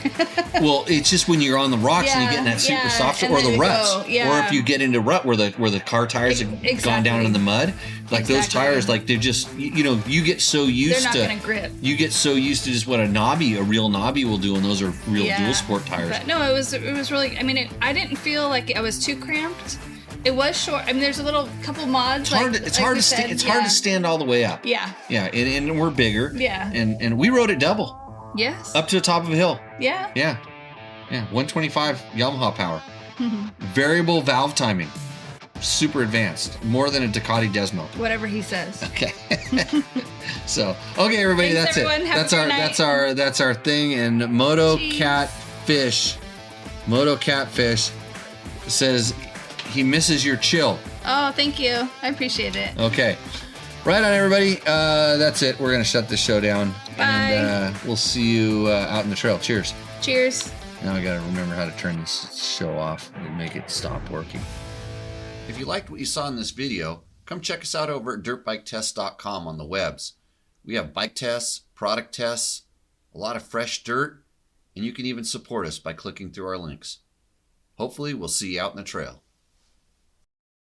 Well, it's just when you're on the rocks and you get in that super soft, and or then the you ruts, go, yeah. or if you get into rut where the car tires have gone down Exactly. in the mud, like those Exactly. tires, like they're just you get so They're used not to going to grip. you get so used to just what a real knobby will do, and those are real dual sport tires. But no, it was really. I mean, I didn't feel like I was too cramped. It was short. I mean, there's a couple mods. It's hard to stand all the way up. Yeah. Yeah, and we're bigger. Yeah. And we rode it double Yes. up to the top of a hill. Yeah. Yeah. Yeah, 125 Yamaha power. Variable valve timing. Super advanced. More than a Ducati Desmo. Whatever he says. Okay. So, okay, everybody, Thanks, that's everyone. it. Have a That's good our night. that's our thing. And Moto Cheese. Catfish says he misses your chill. Oh, thank you. I appreciate it. Okay. Right on, everybody. That's it. We're gonna shut this show down. Bye. And we'll see you out in the trail. Cheers. Cheers. Now I gotta remember how to turn this show off and make it stop working. If you liked what you saw in this video, come check us out over at dirtbiketest.com on the webs. We have bike tests, product tests, a lot of fresh dirt, and you can even support us by clicking through our links. Hopefully we'll see you out in the trail.